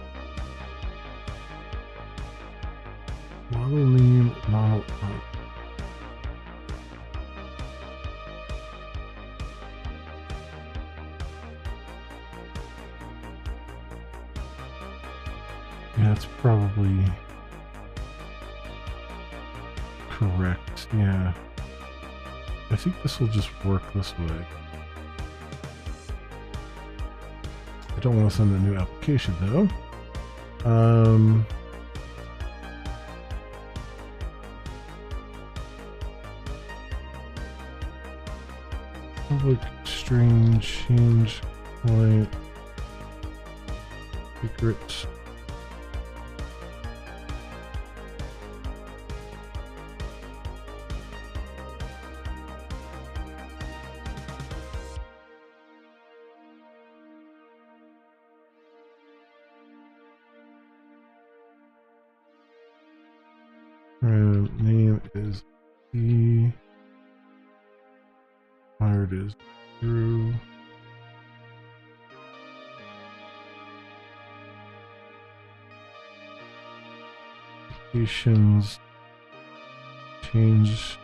Model name, model object. Yeah, that's probably correct. Yeah. I think this will just work this way. I don't want to send a new application though. Public string change client secrets. Name is E. Fired is true. Applications. Change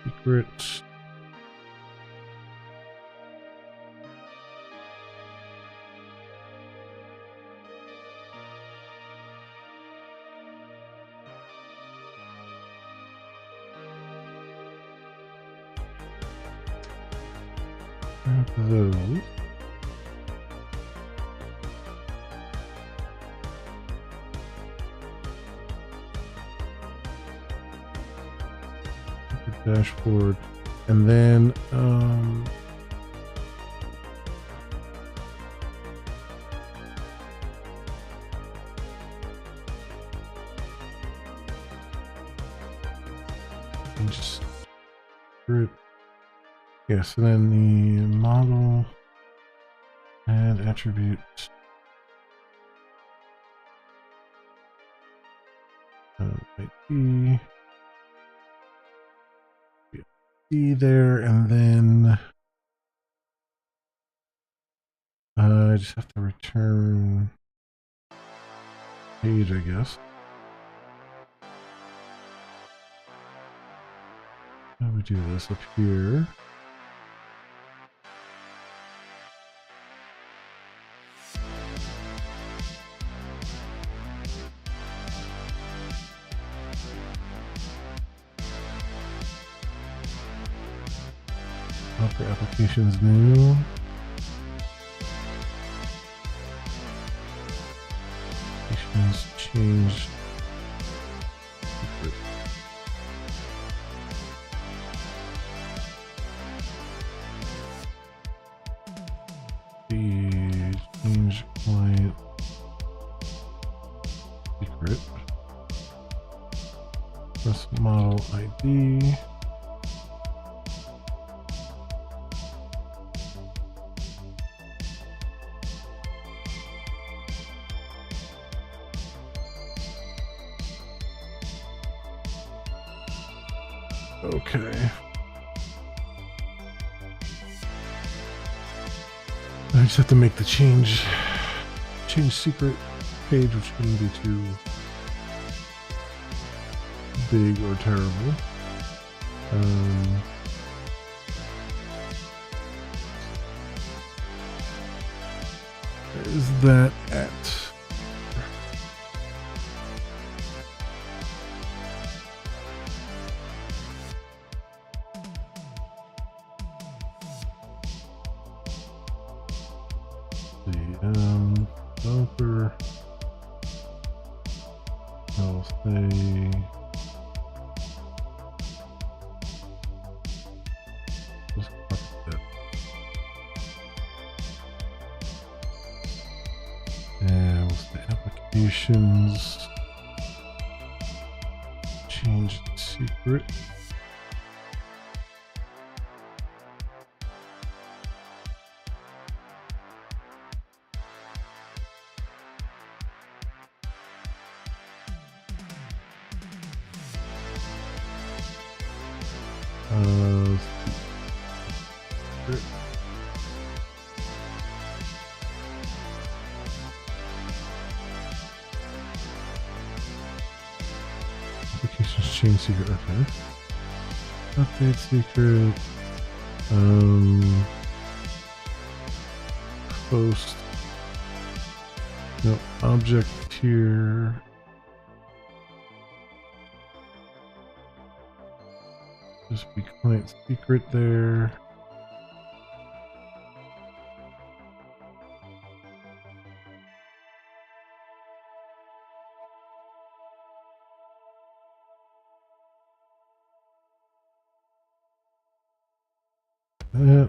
secrets. Those. Dashboard, and then just group. Yes, and then the model and attributes. ID. There, and then I just have to return page, I guess. How do we do this up here? For applications new. Applications change. change client secret. Press model ID. Okay. I just have to make the change secret page, which shouldn't be too big or terrible. Is that at? Developer, I'll say just copy that. And we'll say applications, change the secret. Applications change secret. Okay. Update secret. Post. No object here. Just be client secret there. That.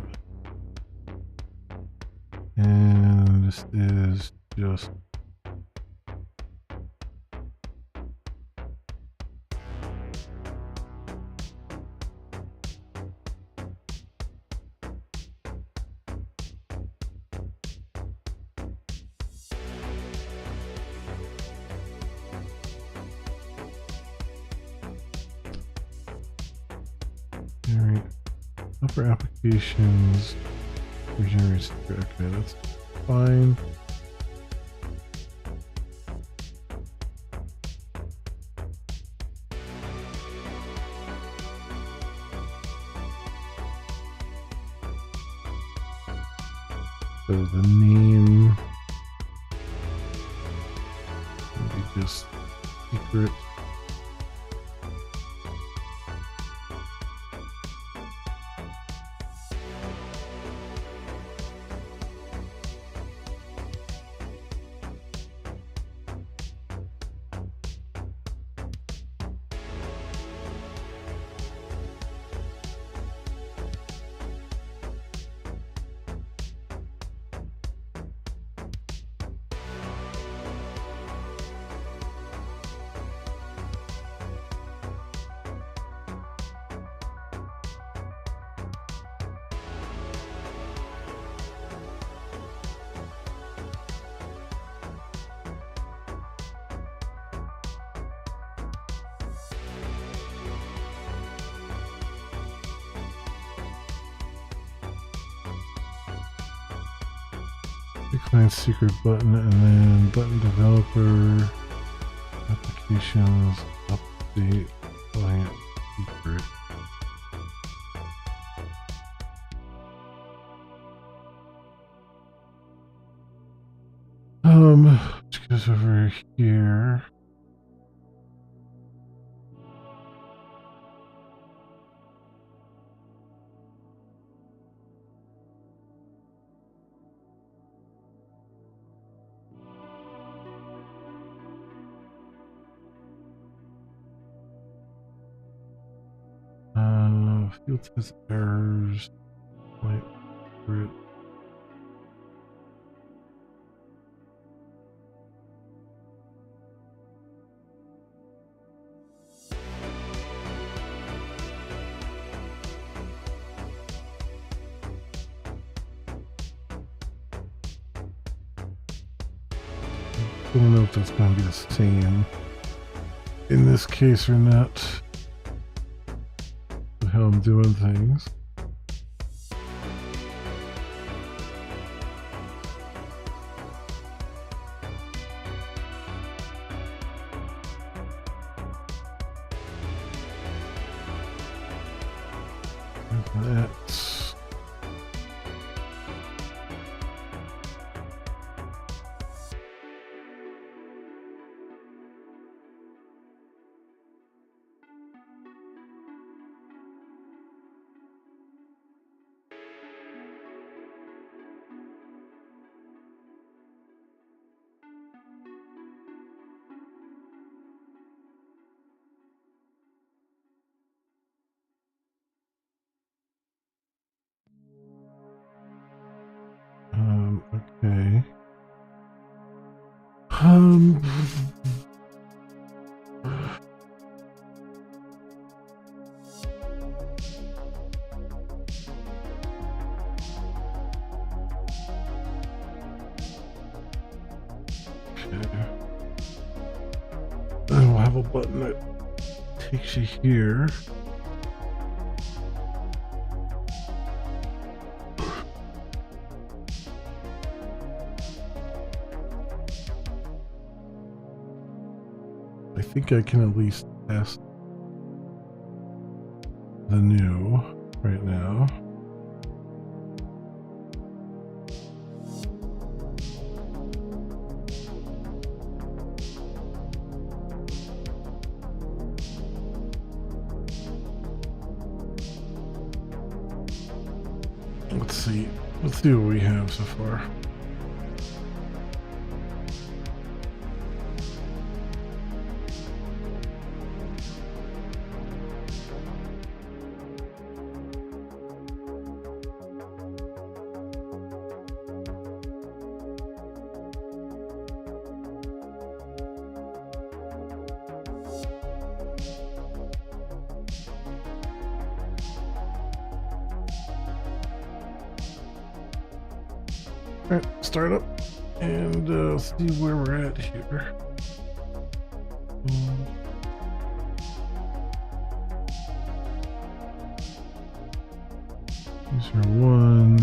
And this is just generate upper applications. Regenerate secret. Okay, that's fine. So the name will be just secret. Client secret button, and then button developer applications update client secret. Which goes over here. Field test errors. Wait, don't know if that's going to be the same in this case or not. How I'm doing things. That's okay. Okay. Then we'll have a button that takes you here. I think I can at least test the new right now. Let's see what we have so far. All right, start up and see where we're at here. User 1.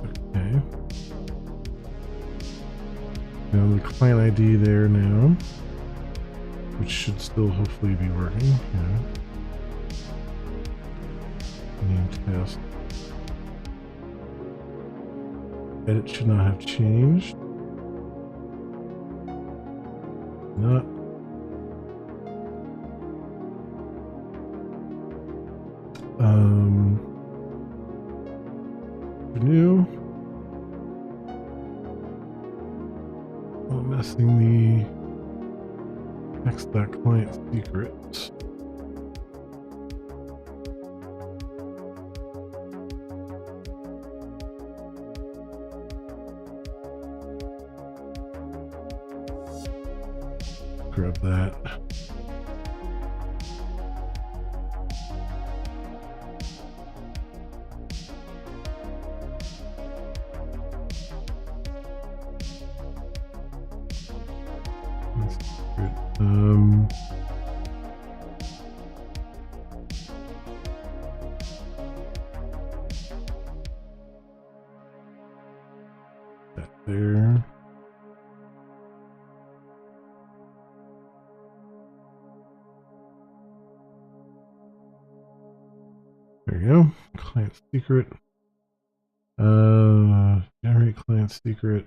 Okay. Now the client ID there now, which should still hopefully be working. Yeah. Name test. Edit should not have changed. Not. Renew. I'm messing the text.client secret. Grab that. That's good. That there. There you go. Client secret. Generate client secret.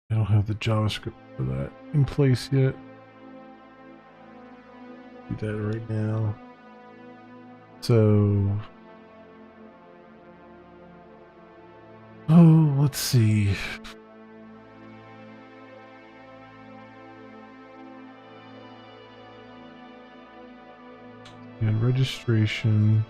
I don't have the JavaScript for that in place yet. Do that right now. So, let's see. And registration.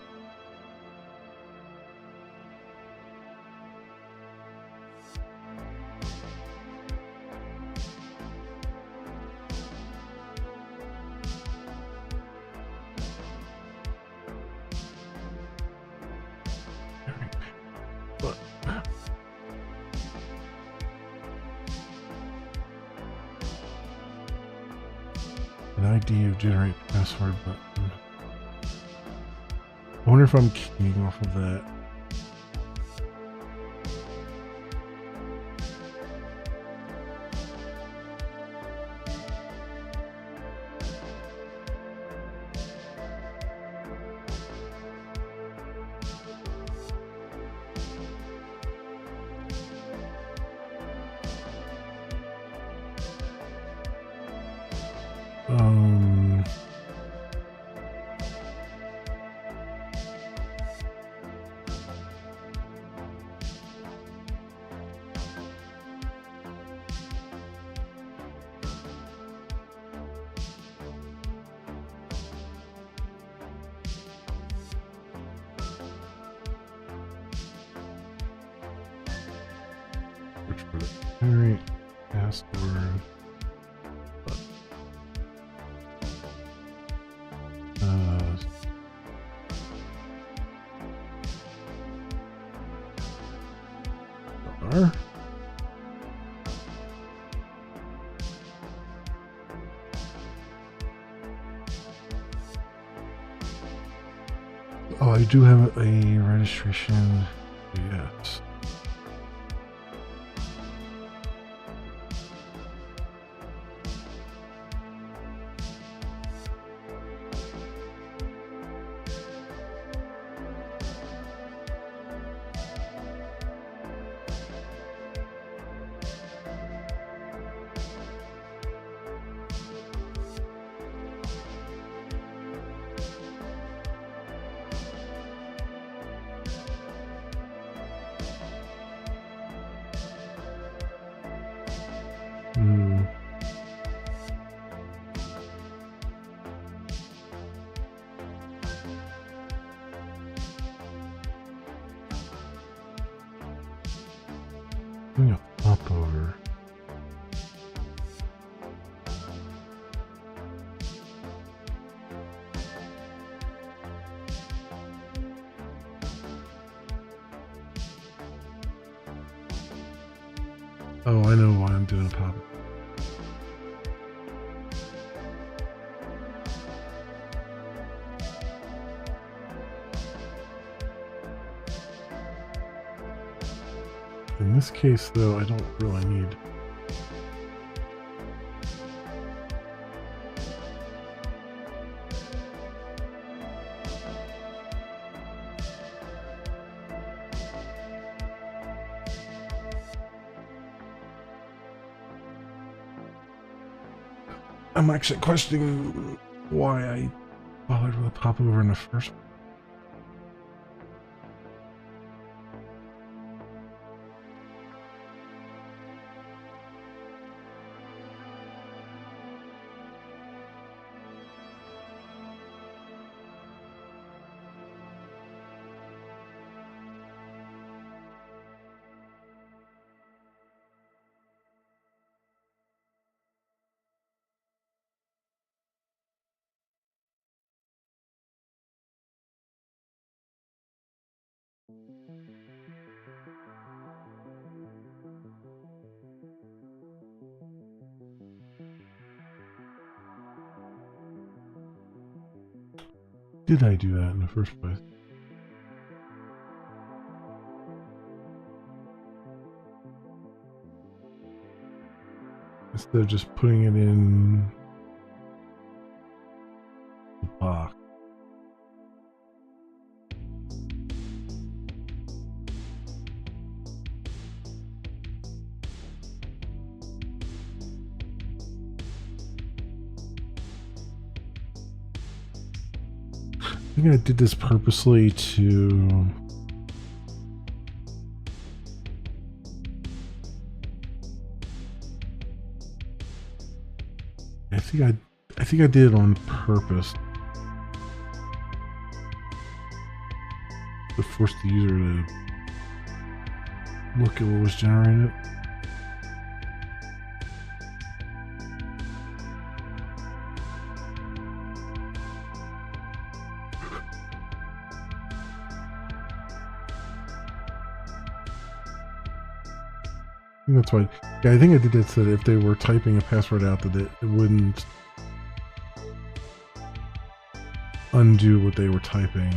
But an ID of generate password button. I wonder if I'm keying off of that. Alright, password. Oh, I do have a registration. Yes. I'm gonna pop over. Oh, I know why I'm doing a pop. In this case, though, I don't really need. I'm actually questioning why I bothered with a popover in the first place. Did I do that in the first place? Instead of just putting it in the box. I think I did this purposely to I think I did it on purpose to force the user to look at what was generated. think that's why. Yeah, I think I did it so that if they were typing a password out, that it wouldn't undo what they were typing.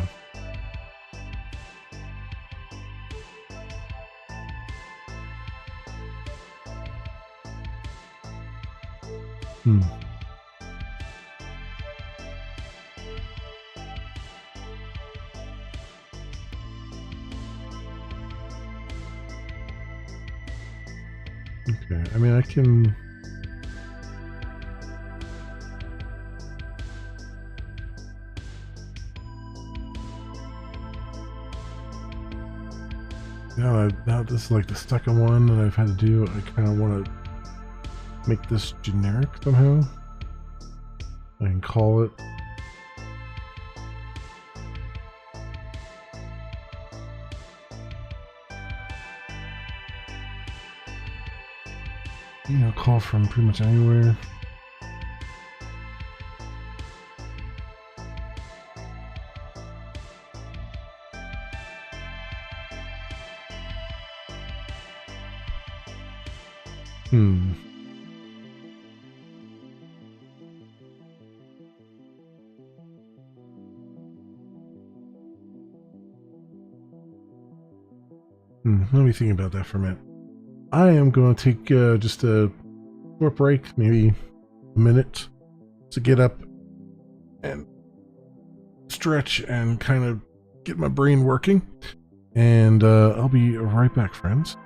Hmm. Okay, I mean, I can... Now this is like the second one that I've had to do. I kind of want to make this generic somehow. I can call it. You know, call from pretty much anywhere. Hmm. Let me think about that for a minute. I am going to take just a short break, maybe a minute, to get up and stretch and kind of get my brain working. And I'll be right back, friends.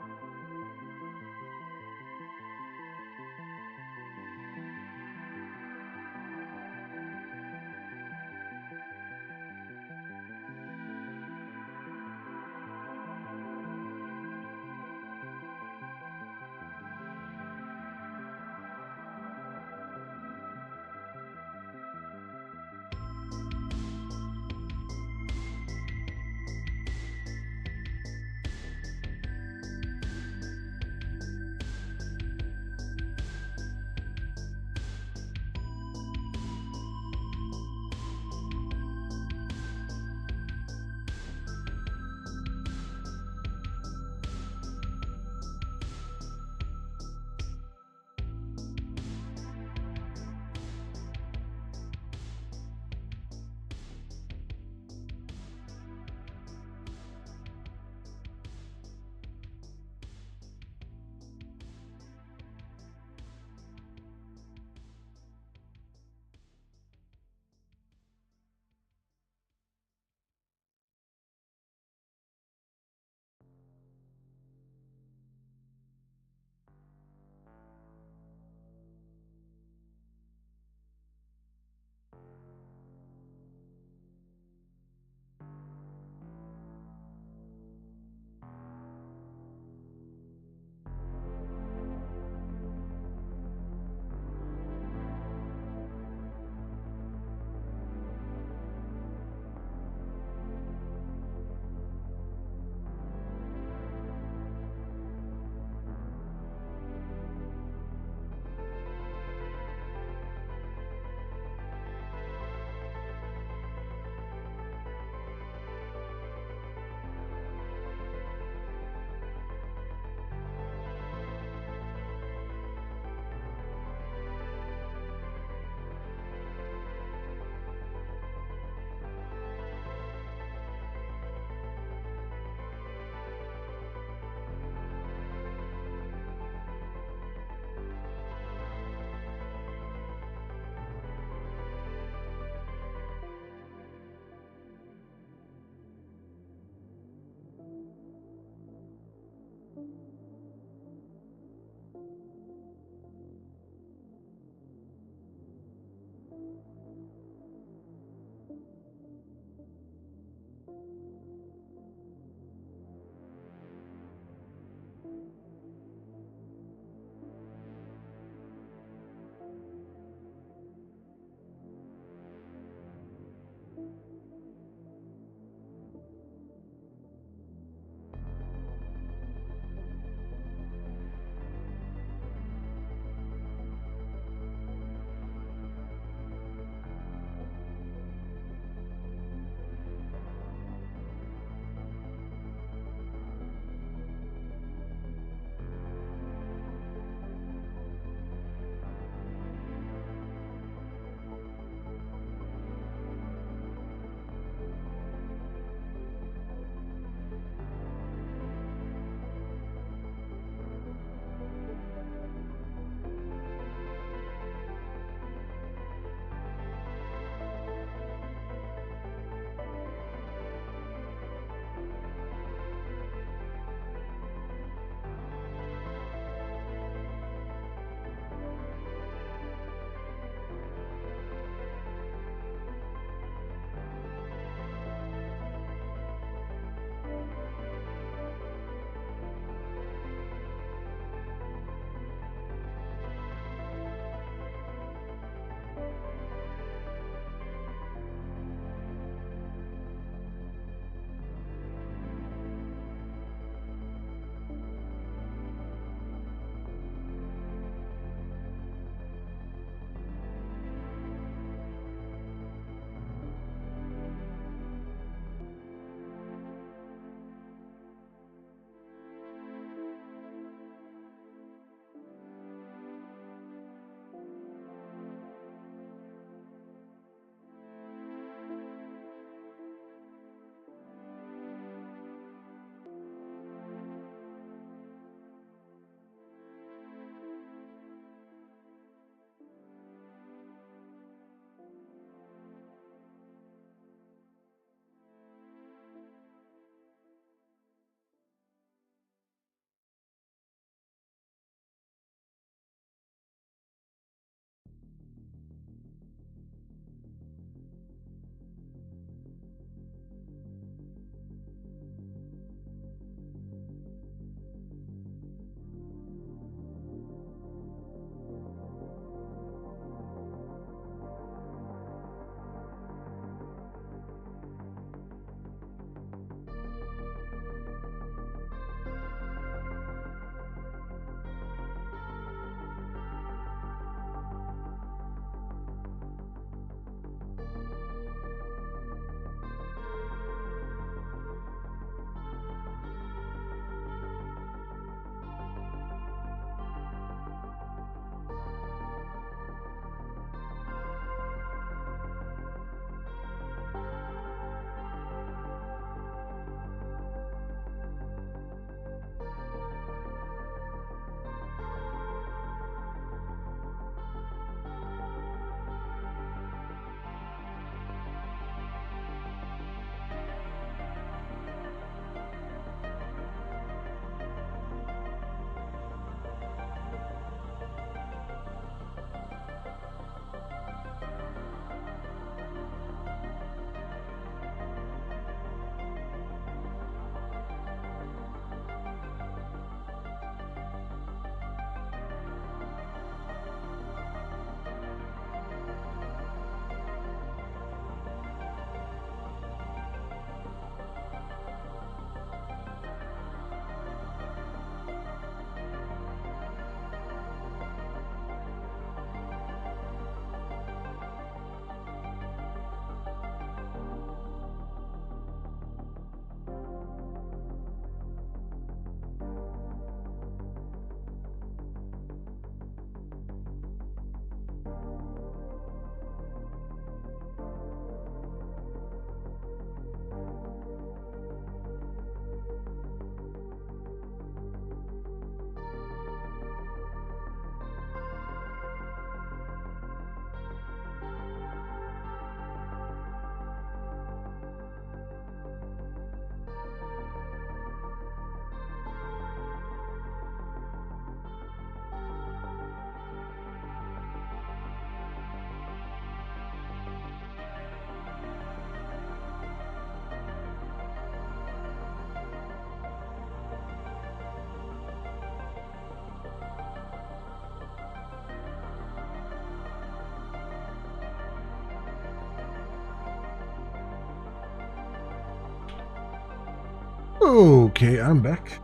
Okay, I'm back.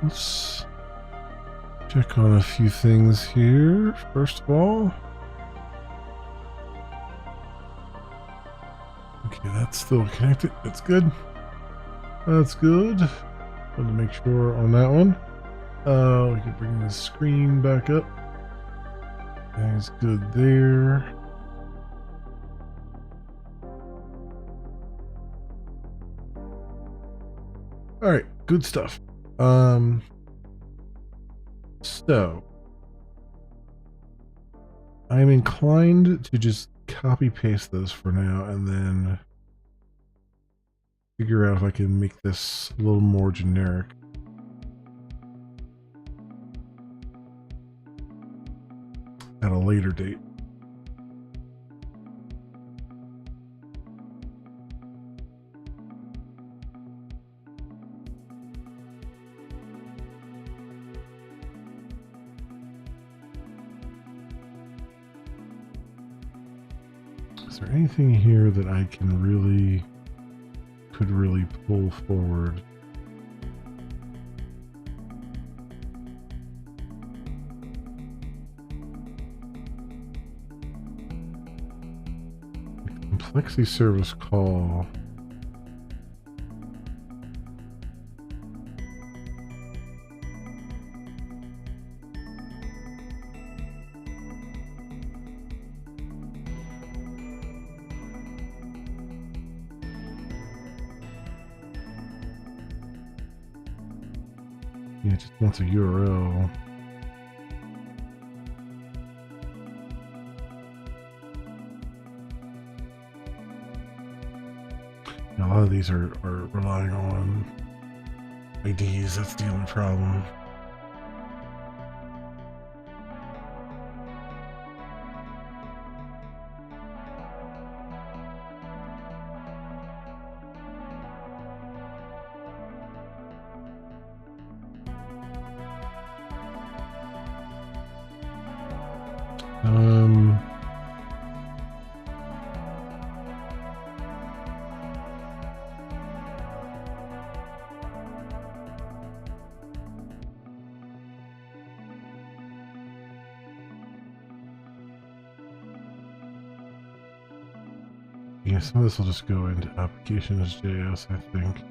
Let's check on a few things here. First of all, okay, that's still connected. That's good. That's good. Want to make sure on that one. We can bring the screen back up. That's good there. All right, good stuff. So I'm inclined to just copy paste those for now and then figure out if I can make this a little more generic. At a later date. Is there anything here that I can could really pull forward? Complexity service call. Yeah, it just wants a URL. A lot of these are relying on IDs. That's the only problem. Yeah, some of this will just go into applications.js, I think.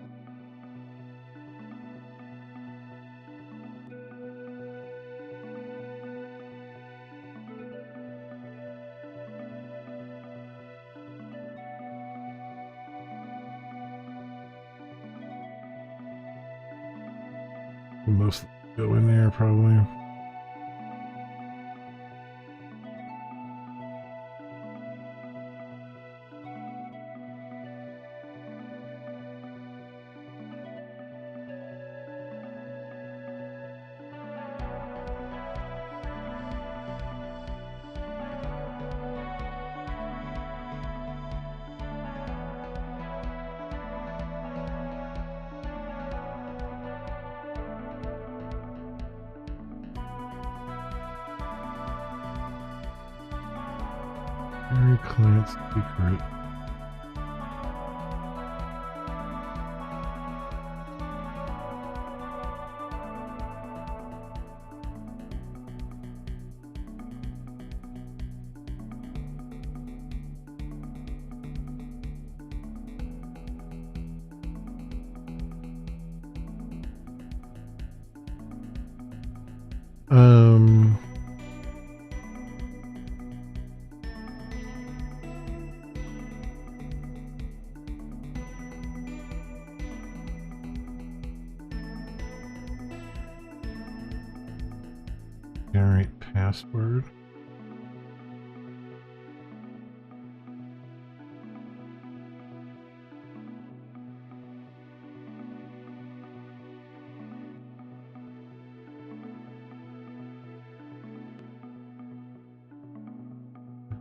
Most go in there probably. Very client secret. Generate password.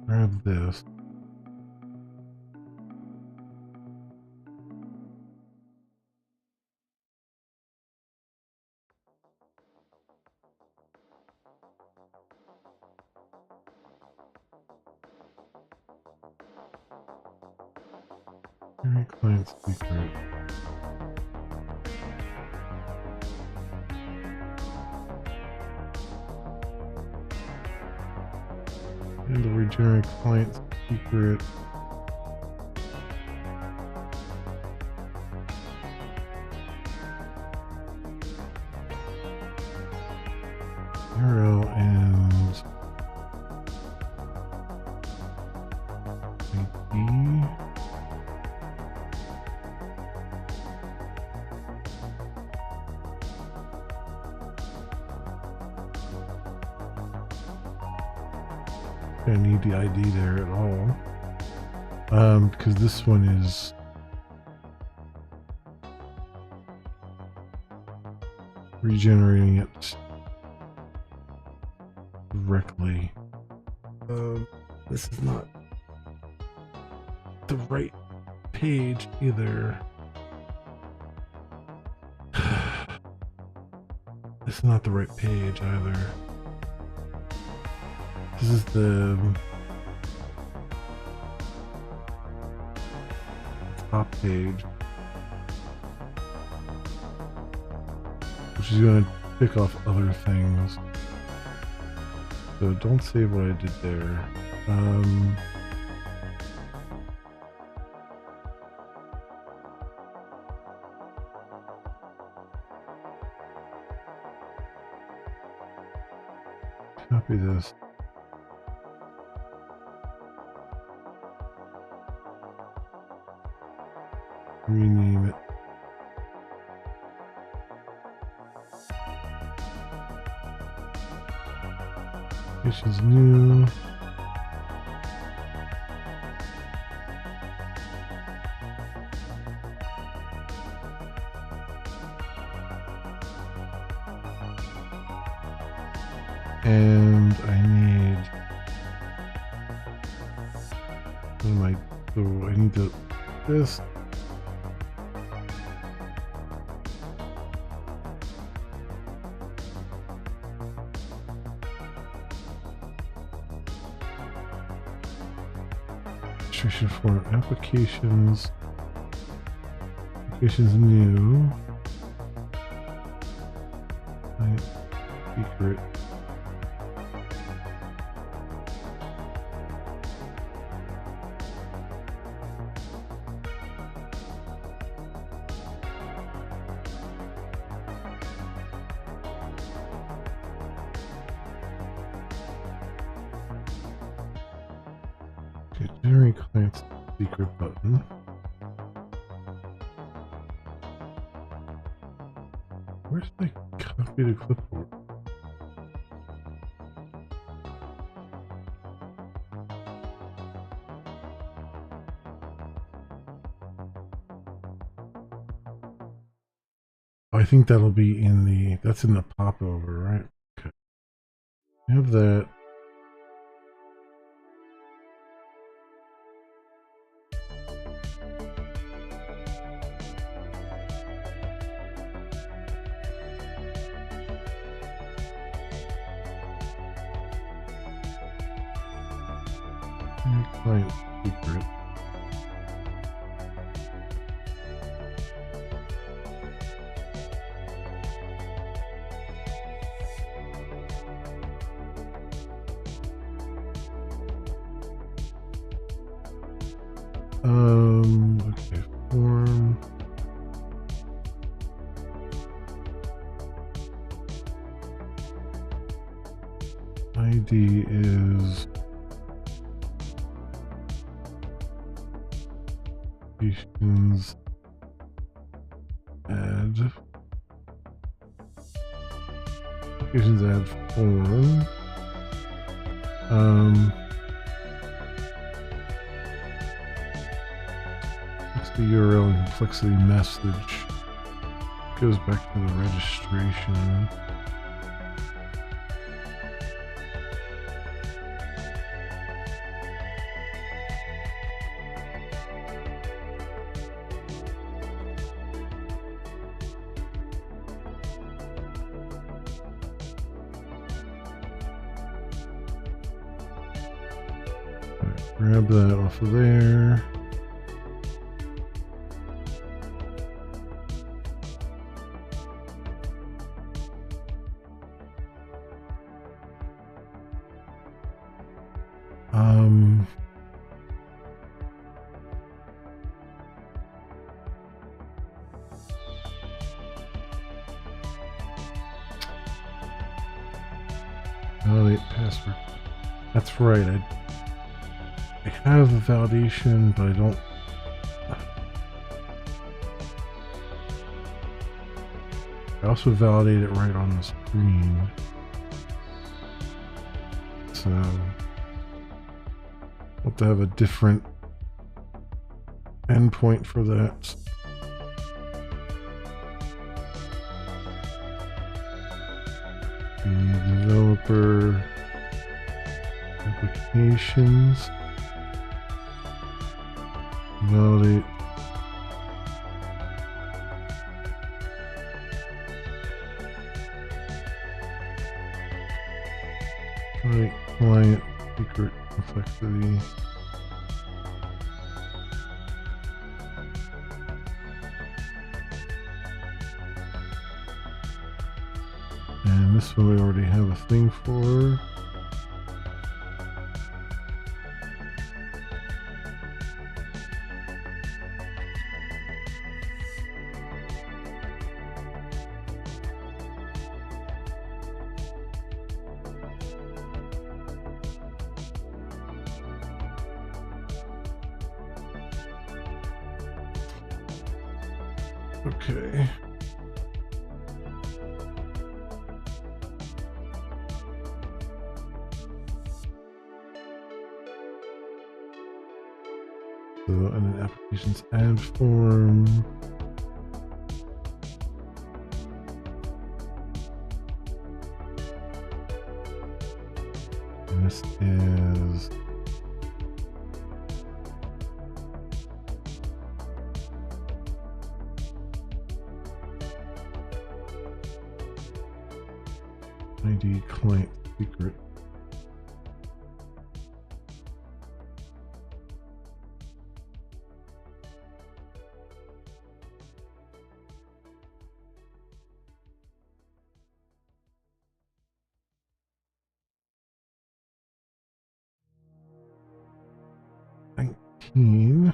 Grab this. Very client secret. And the regenerate client secret. Arrow and ID. I don't need the ID there at all. Because this one is regenerating it directly. This is not the right page either. This is not the right page either. This is the top page, which is going to pick off other things. So don't save what I did there. Copy this. Rename it. This is new. And I need, what am I, so I need to, this. Registration form, applications new, client secret. Okay, generate client secret button. Where's my copy to clipboard? I think that'll be in the, that's in the popover, right? Okay. Have that. Client secret. Okay, form. ID is applications add. Applications add form. The URL and complexity message goes back to the registration. Right, grab that off of there. Validate password. That's right. I have the validation, but I don't. I also validate it right on the screen. So I'll have to have a different endpoint for that. Developer applications. Validate. Right, client secret complexity. And this one we already have a thing for. Okay. So, and then applications add form. And this is ID client secret. -19.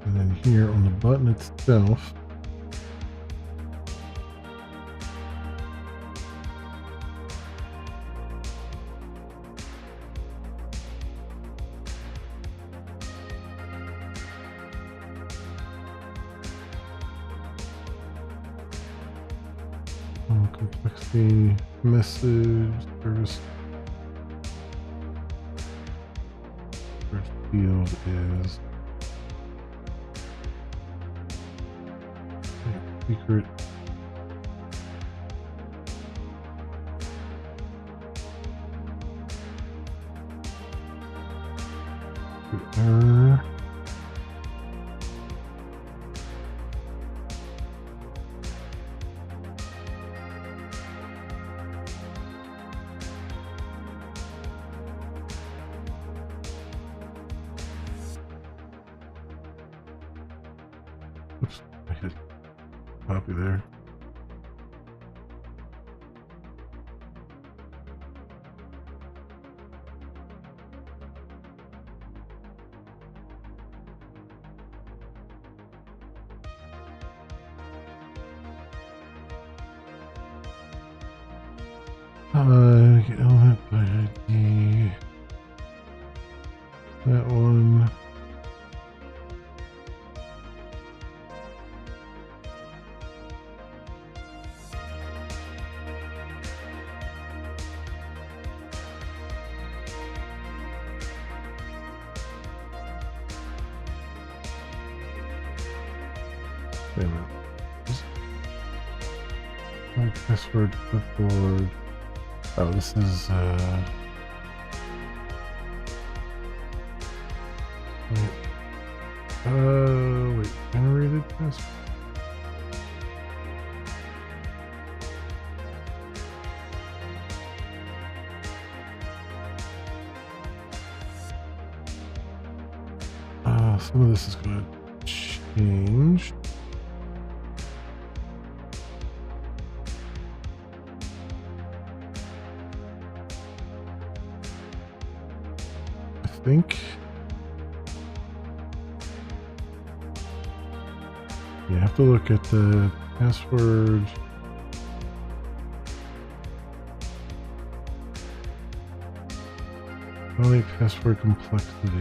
And then here on the button itself, complexity, message, service, first field is secret. Error. Oops, I hit copy there. Get element by ID. That one. Wait a minute. My password clipboard. Oh, this is wait, generated password. Some of this is going to change. I think. You have to look at the password. Only password complexity.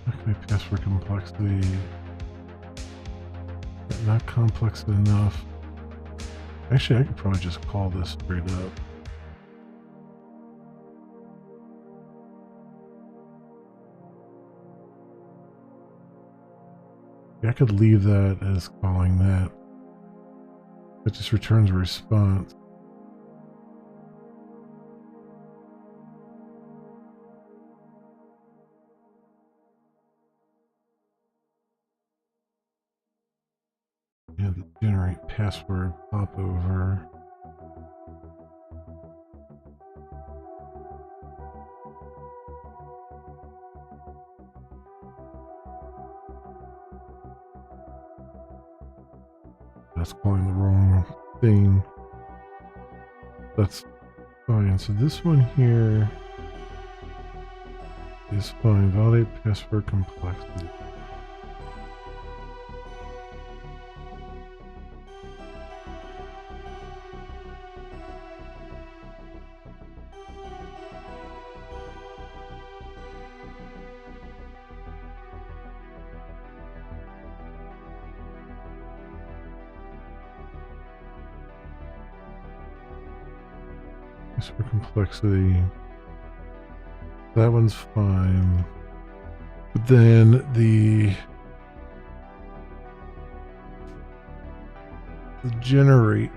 Okay, password complexity. Not complex enough. Actually, I could probably just call this straight up. Yeah, I could leave that as calling that. It just returns a response. Yeah, the generate password popover. That's calling the wrong thing. That's fine. So this one here is fine. Validate password complexity. Password complexity. That one's fine. But then the generate.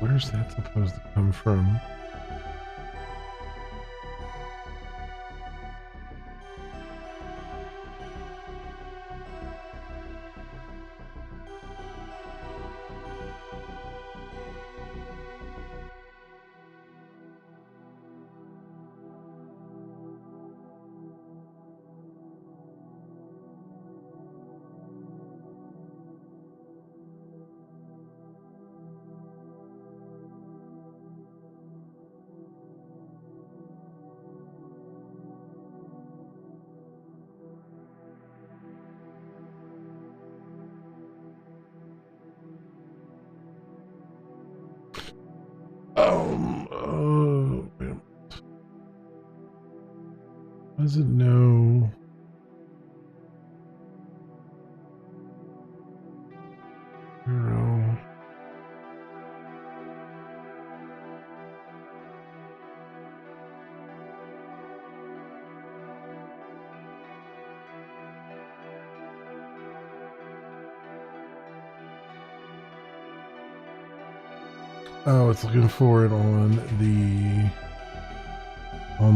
Where's that supposed to come from? Wait a minute. Does it know? Zero. Oh, it's looking for it on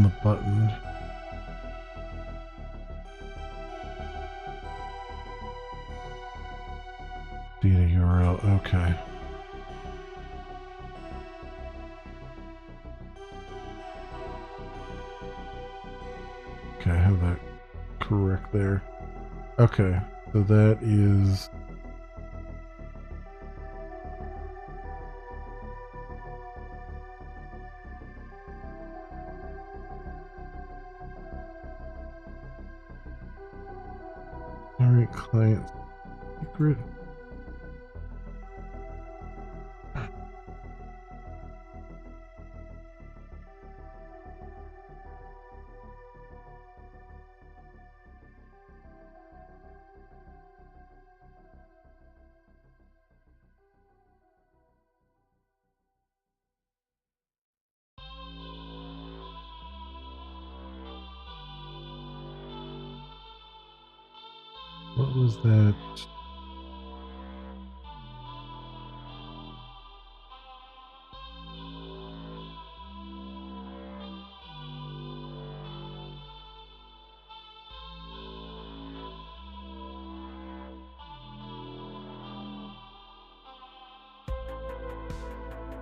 the button. Data URL. Okay. Okay, I have that correct there. Okay, so that is generate client secret. What was that?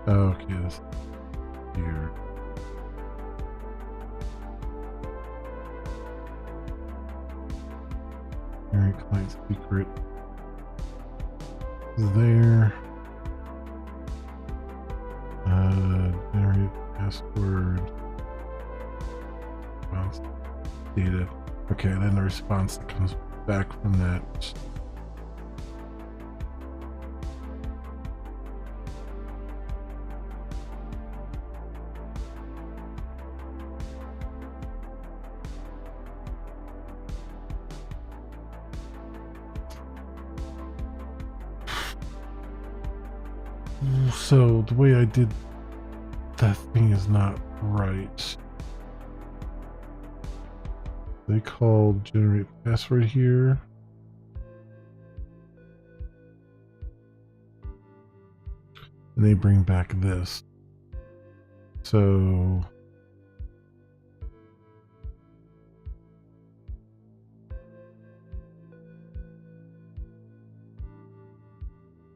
Oh, okay, this here. Alright, client secret is there. Generate password. Response data. Okay, then the response that comes back from that. So the way I did that thing is not right. They called generate password here. And they bring back this. So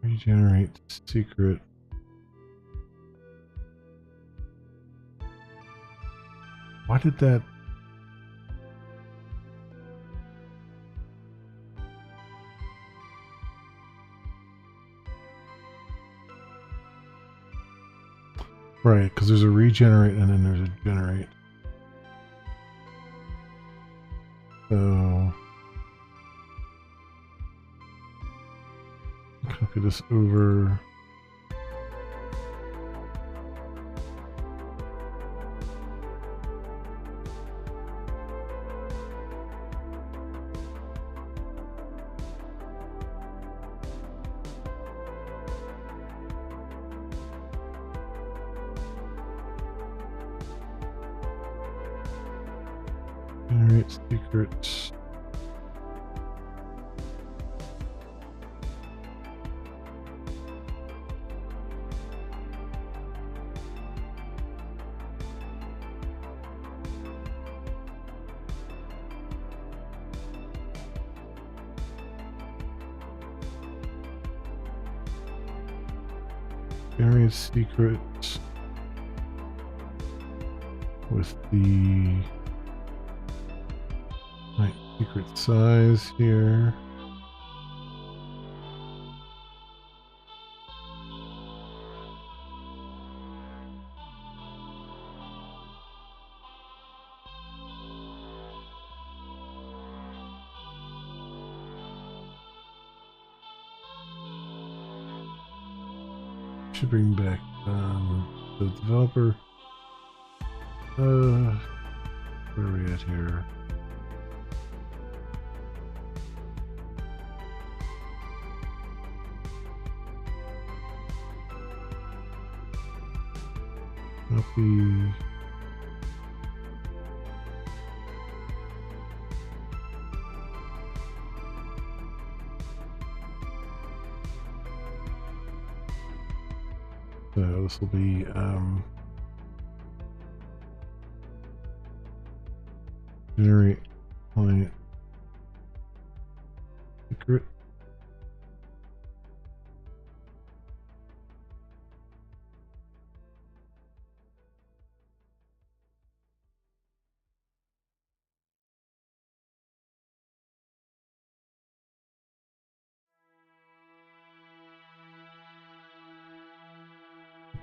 regenerate secret. Why did that? Right, because there's a regenerate and then there's a generate. So copy this over. Generate secrets. Generate secrets with the right secret size here. Should bring back the developer. Where are we at here? Copy. So this will be generate client secret.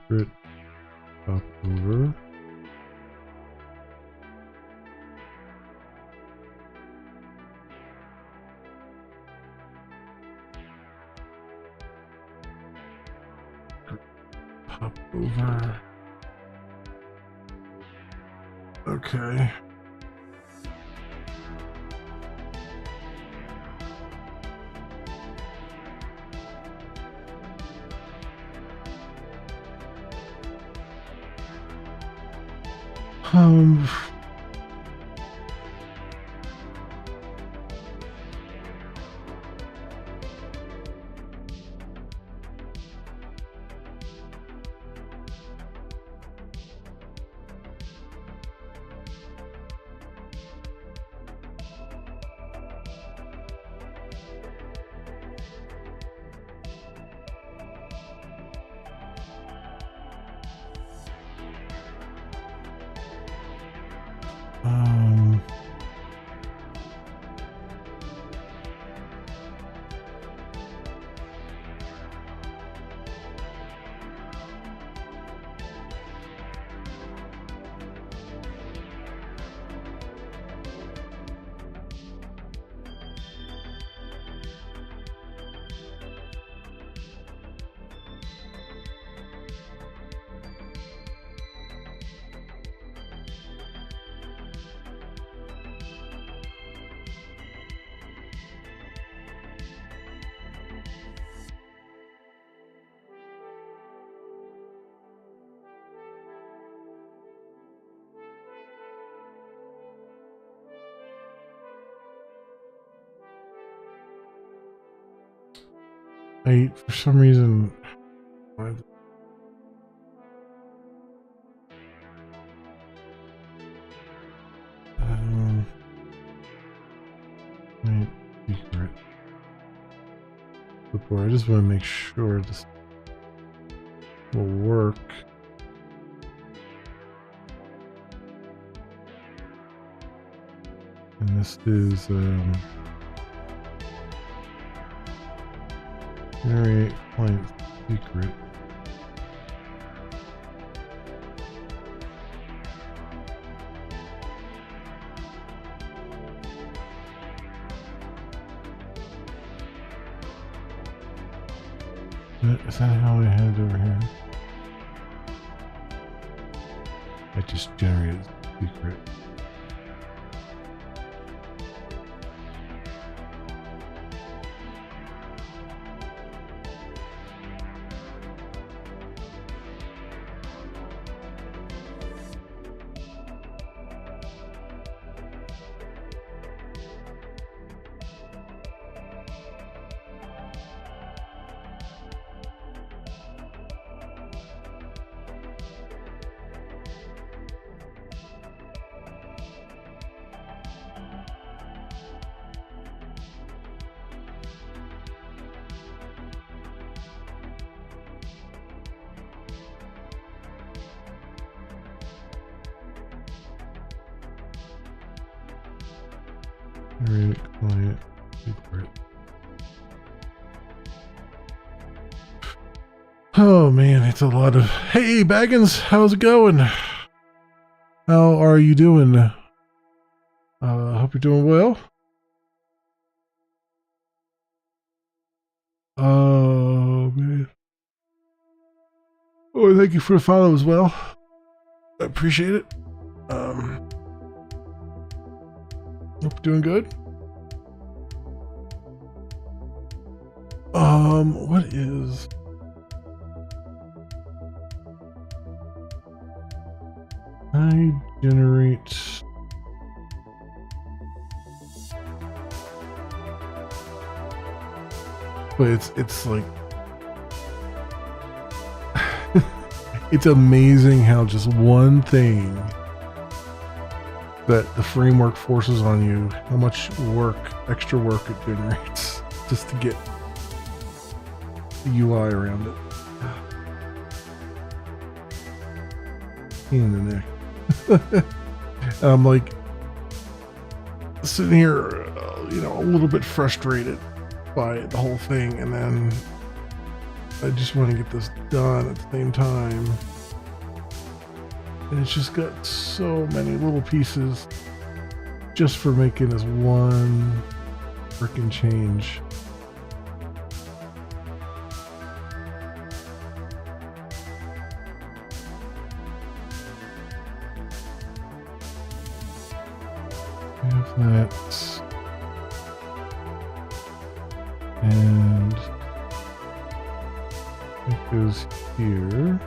Secret pop over. pop over. Okay. Um, for some reason, secret. Before I just want to make sure this will work. And this is generate client secret. Is that how I had it over here? I just generated secret. Generate client secret. Oh man, it's a lot of. Hey Baggins, how's it going? How are you doing? Hope you're doing well. Oh man. Oh, thank you for the follow as well. I appreciate it. Hope you're doing good. What is? I generate. But it's like it's amazing how just one thing that the framework forces on you, how much work, extra work it generates just to get the UI around it. In the neck. I'm like sitting here, a little bit frustrated by the whole thing, and then I just want to get this done at the same time. And it's just got so many little pieces just for making this one freaking change. We have that. And it goes here.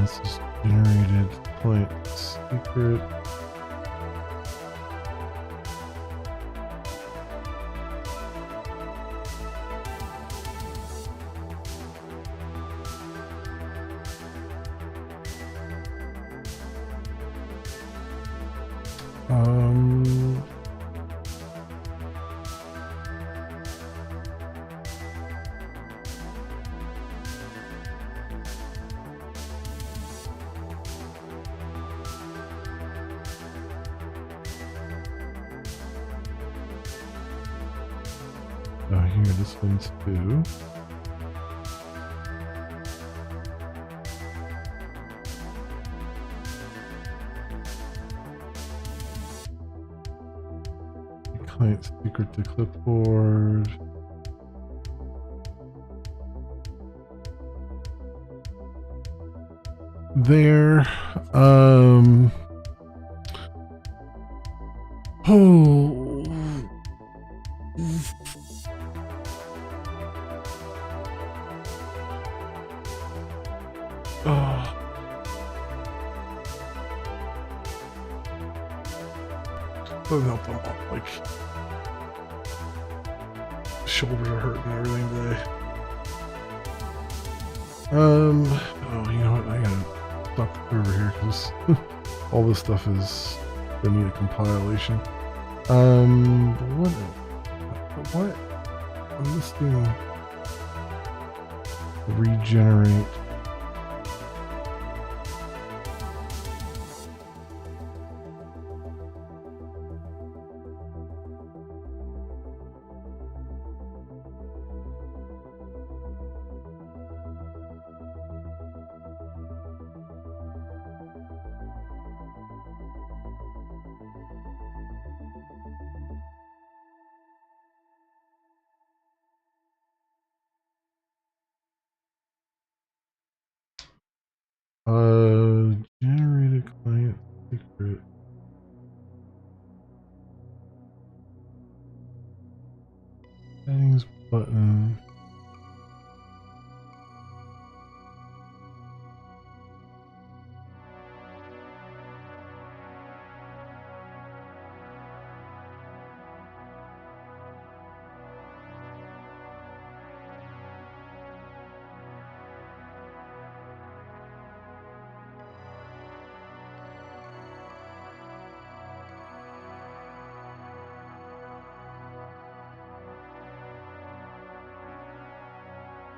This is generated client secret. Here, this one's too. Client secret to clipboard. There. Oh. Doesn't help them up. Like, shoulders are hurting and everything today. Oh, you know what? I gotta stop the server here because all this stuff is gonna need a compilation. What? I'm listing regenerate. Generate a client secret. Settings button.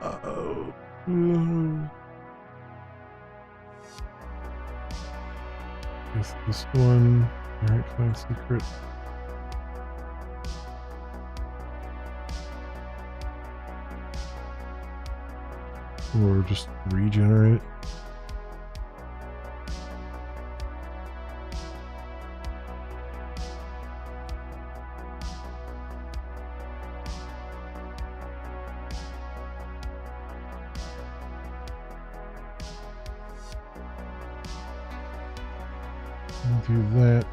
Uh-oh. Guess this one. Alright, client secret. Or just regenerate. Do that.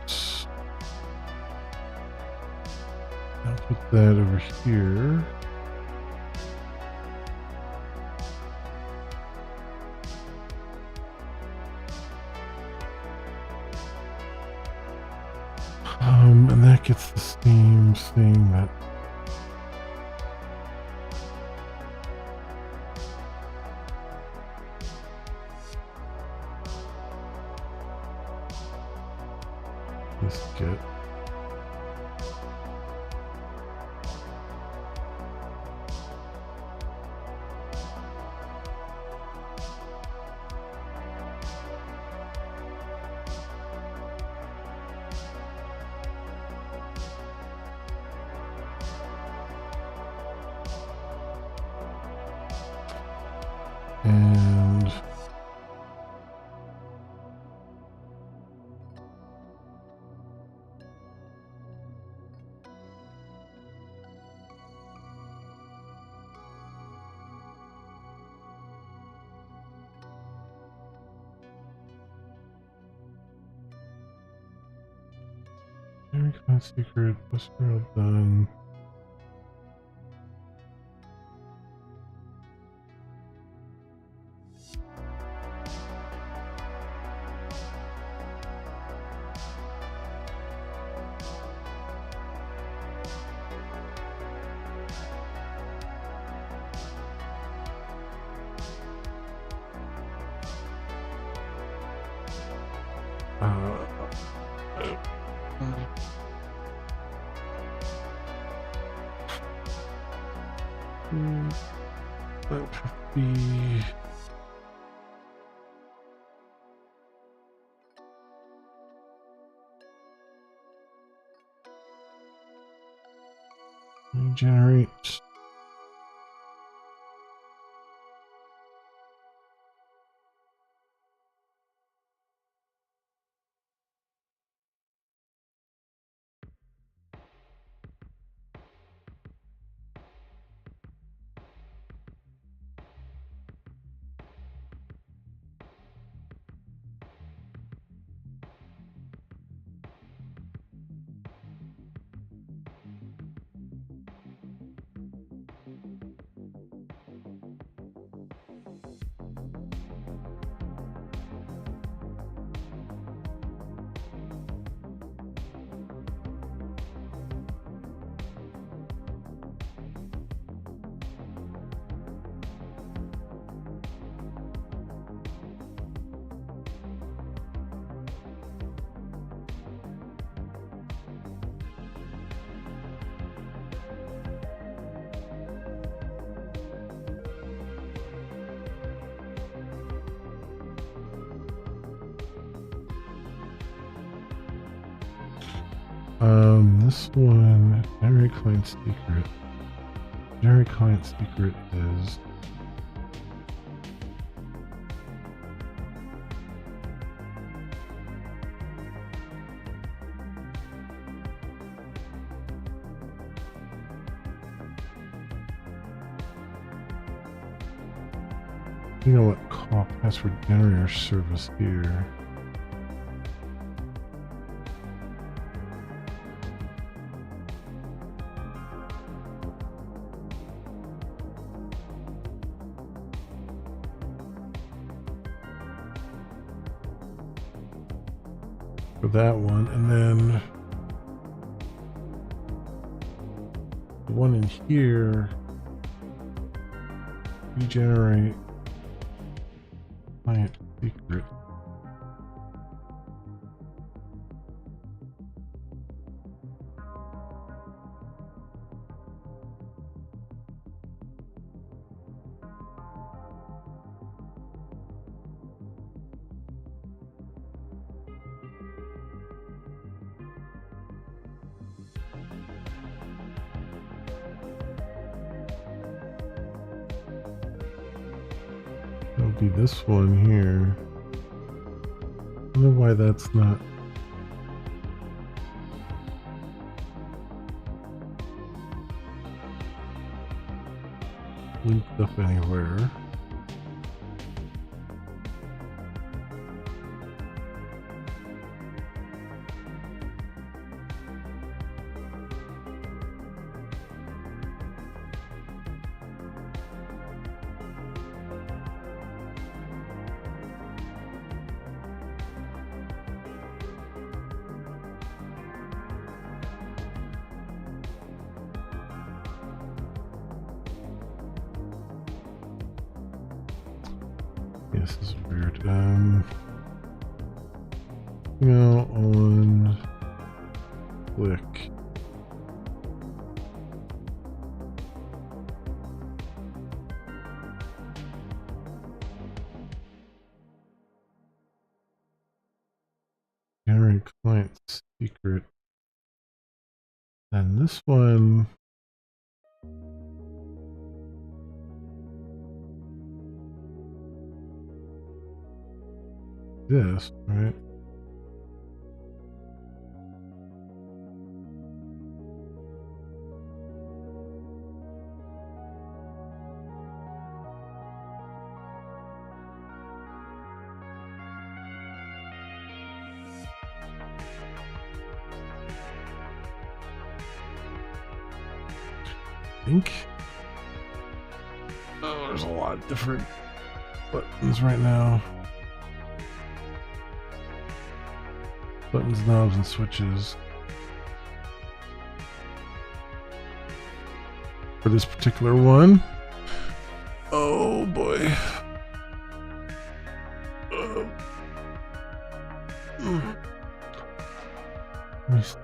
I'll put that over here. And that gets the same thing that this get. And Generic client secret, personal done. That would have to be generate. This one, generic client secret. Generic client secret is you know what call password generator service here. For that one, and then the one in here, regenerate client secret. That'll be this one here. I don't know why that's not linked up anywhere. This is weird. Email on click. Generate client secret. And this one. This, right? think. Oh, there's a lot of different buttons right now. Buttons, knobs, and switches. For this particular one. Oh boy. Let me see.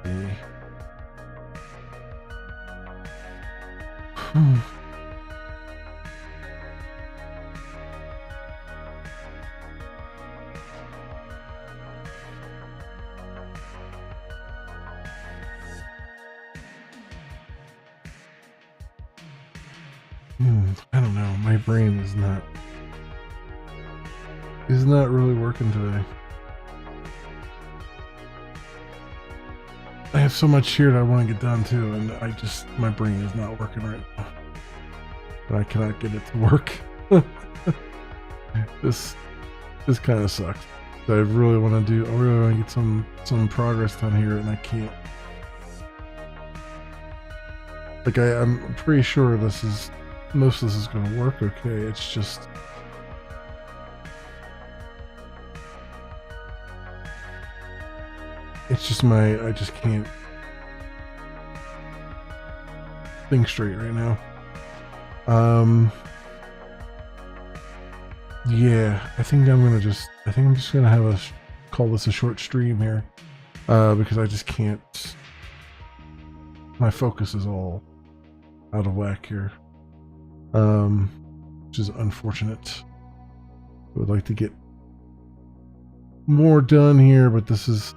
I don't know. My brain is not really working today. I have so much here that I want to get done too, and my brain is not working right now. And I cannot get it to work. This kind of sucks. I really want to get some progress done here, and I can't. Like I'm pretty sure most of this is going to work okay. It's just I just can't think straight right now. Yeah, I think I'm just gonna call this a short stream here, because I just can't. My focus is all out of whack here, which is unfortunate. I would like to get more done here, but this is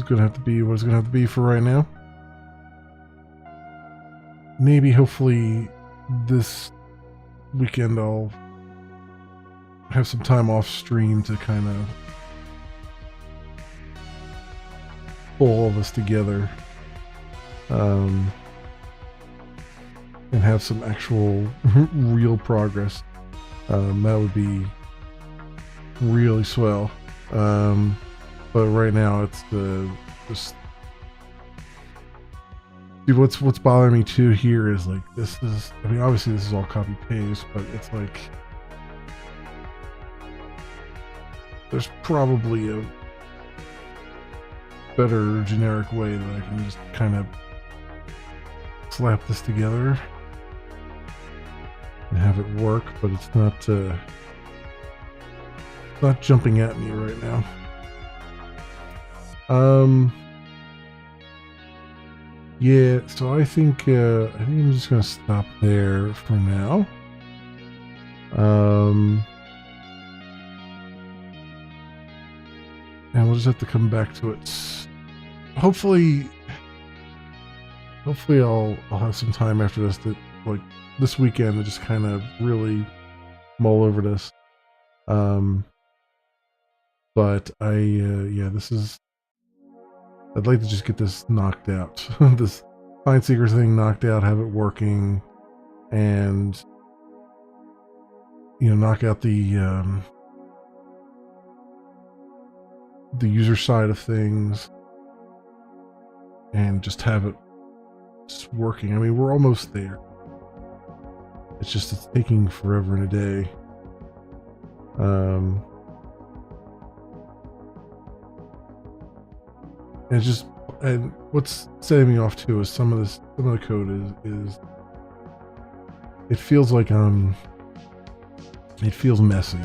gonna have to be what it's gonna have to be for right now. Maybe, hopefully, this weekend I'll have some time off stream to kind of pull all of us together, and have some actual real progress. That would be really swell. But right now it's just what's bothering me too here is like obviously this is all copy paste, but it's like there's probably a better generic way that I can just kind of slap this together and have it work, but it's not jumping at me right now. Yeah, so I think I'm just gonna stop there for now. And we'll just have to come back to it. Hopefully I'll have some time after this this weekend to just kind of really mull over this. But I'd like to just get this knocked out. This Find Seeker thing knocked out, have it working, and knock out the user side of things, and just have it just working. I mean, we're almost there. It's taking forever and a day. And what's setting me off too is some of the code is it feels like it feels messy.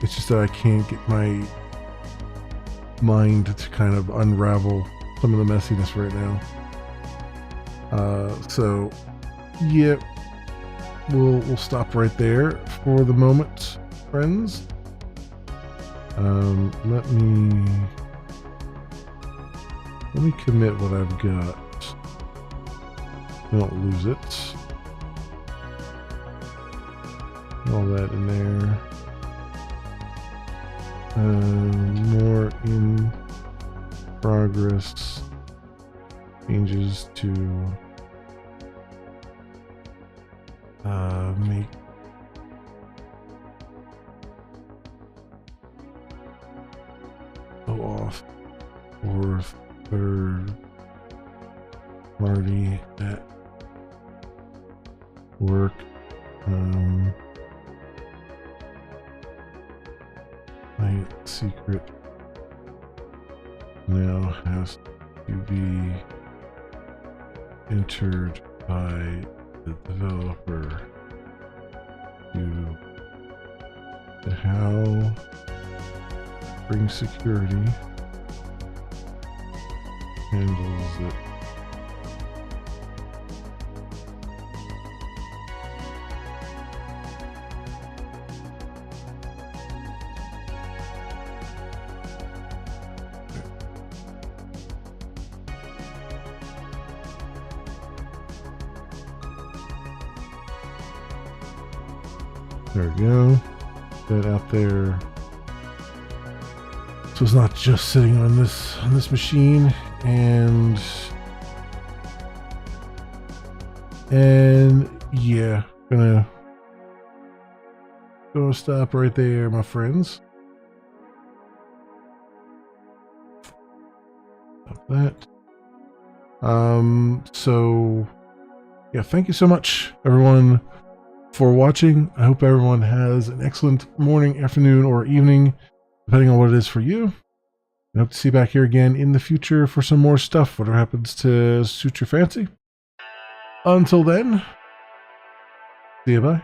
It's just that I can't get my mind to kind of unravel some of the messiness right now. So yeah, we'll stop right there for the moment, friends. Let me commit what I've got. Don't lose it. All that in there. More in progress. Changes to make go off for third already at work. Client secret now has to be entered by the developer. To how bring security handles it. There we go. That out there. So it's not just sitting on this machine, and yeah, gonna stop right there, my friends. Stop that. So yeah, thank you so much, everyone, for watching. I hope everyone has an excellent morning, afternoon, or evening, depending on what it is for you. I hope to see you back here again in the future for some more stuff, whatever happens to suit your fancy. Until then, see you, bye.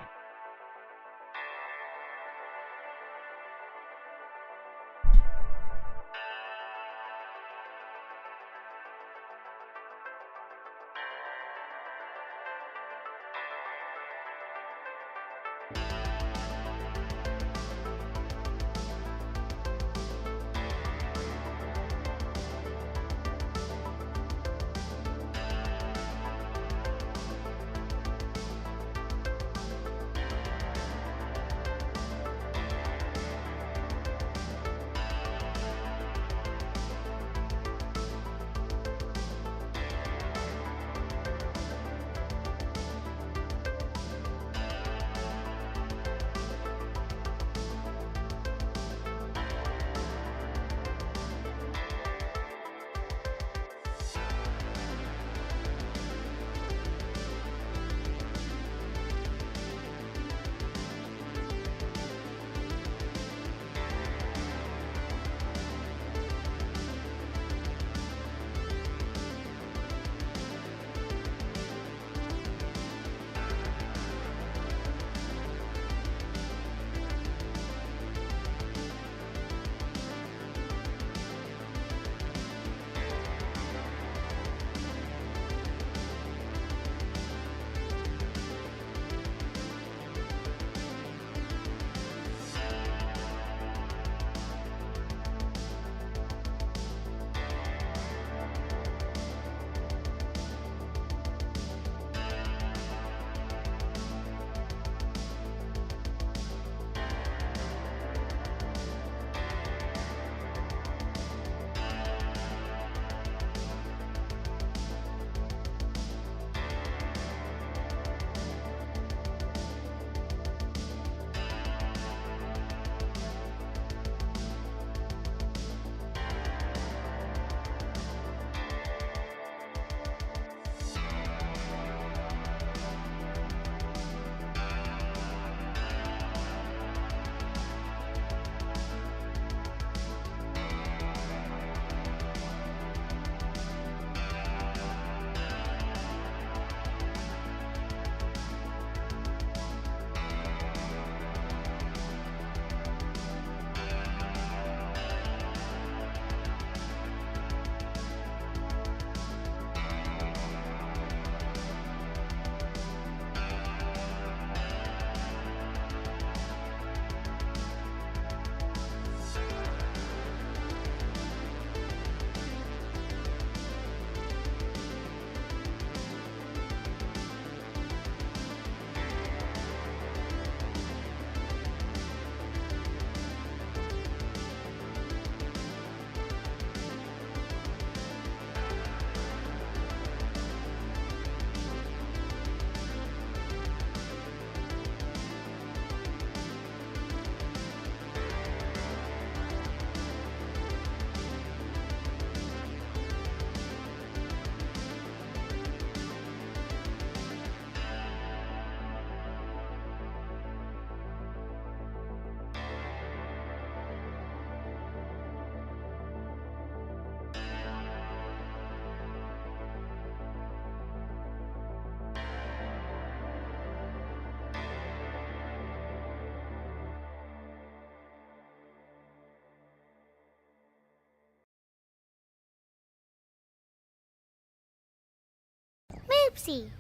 Moopsie.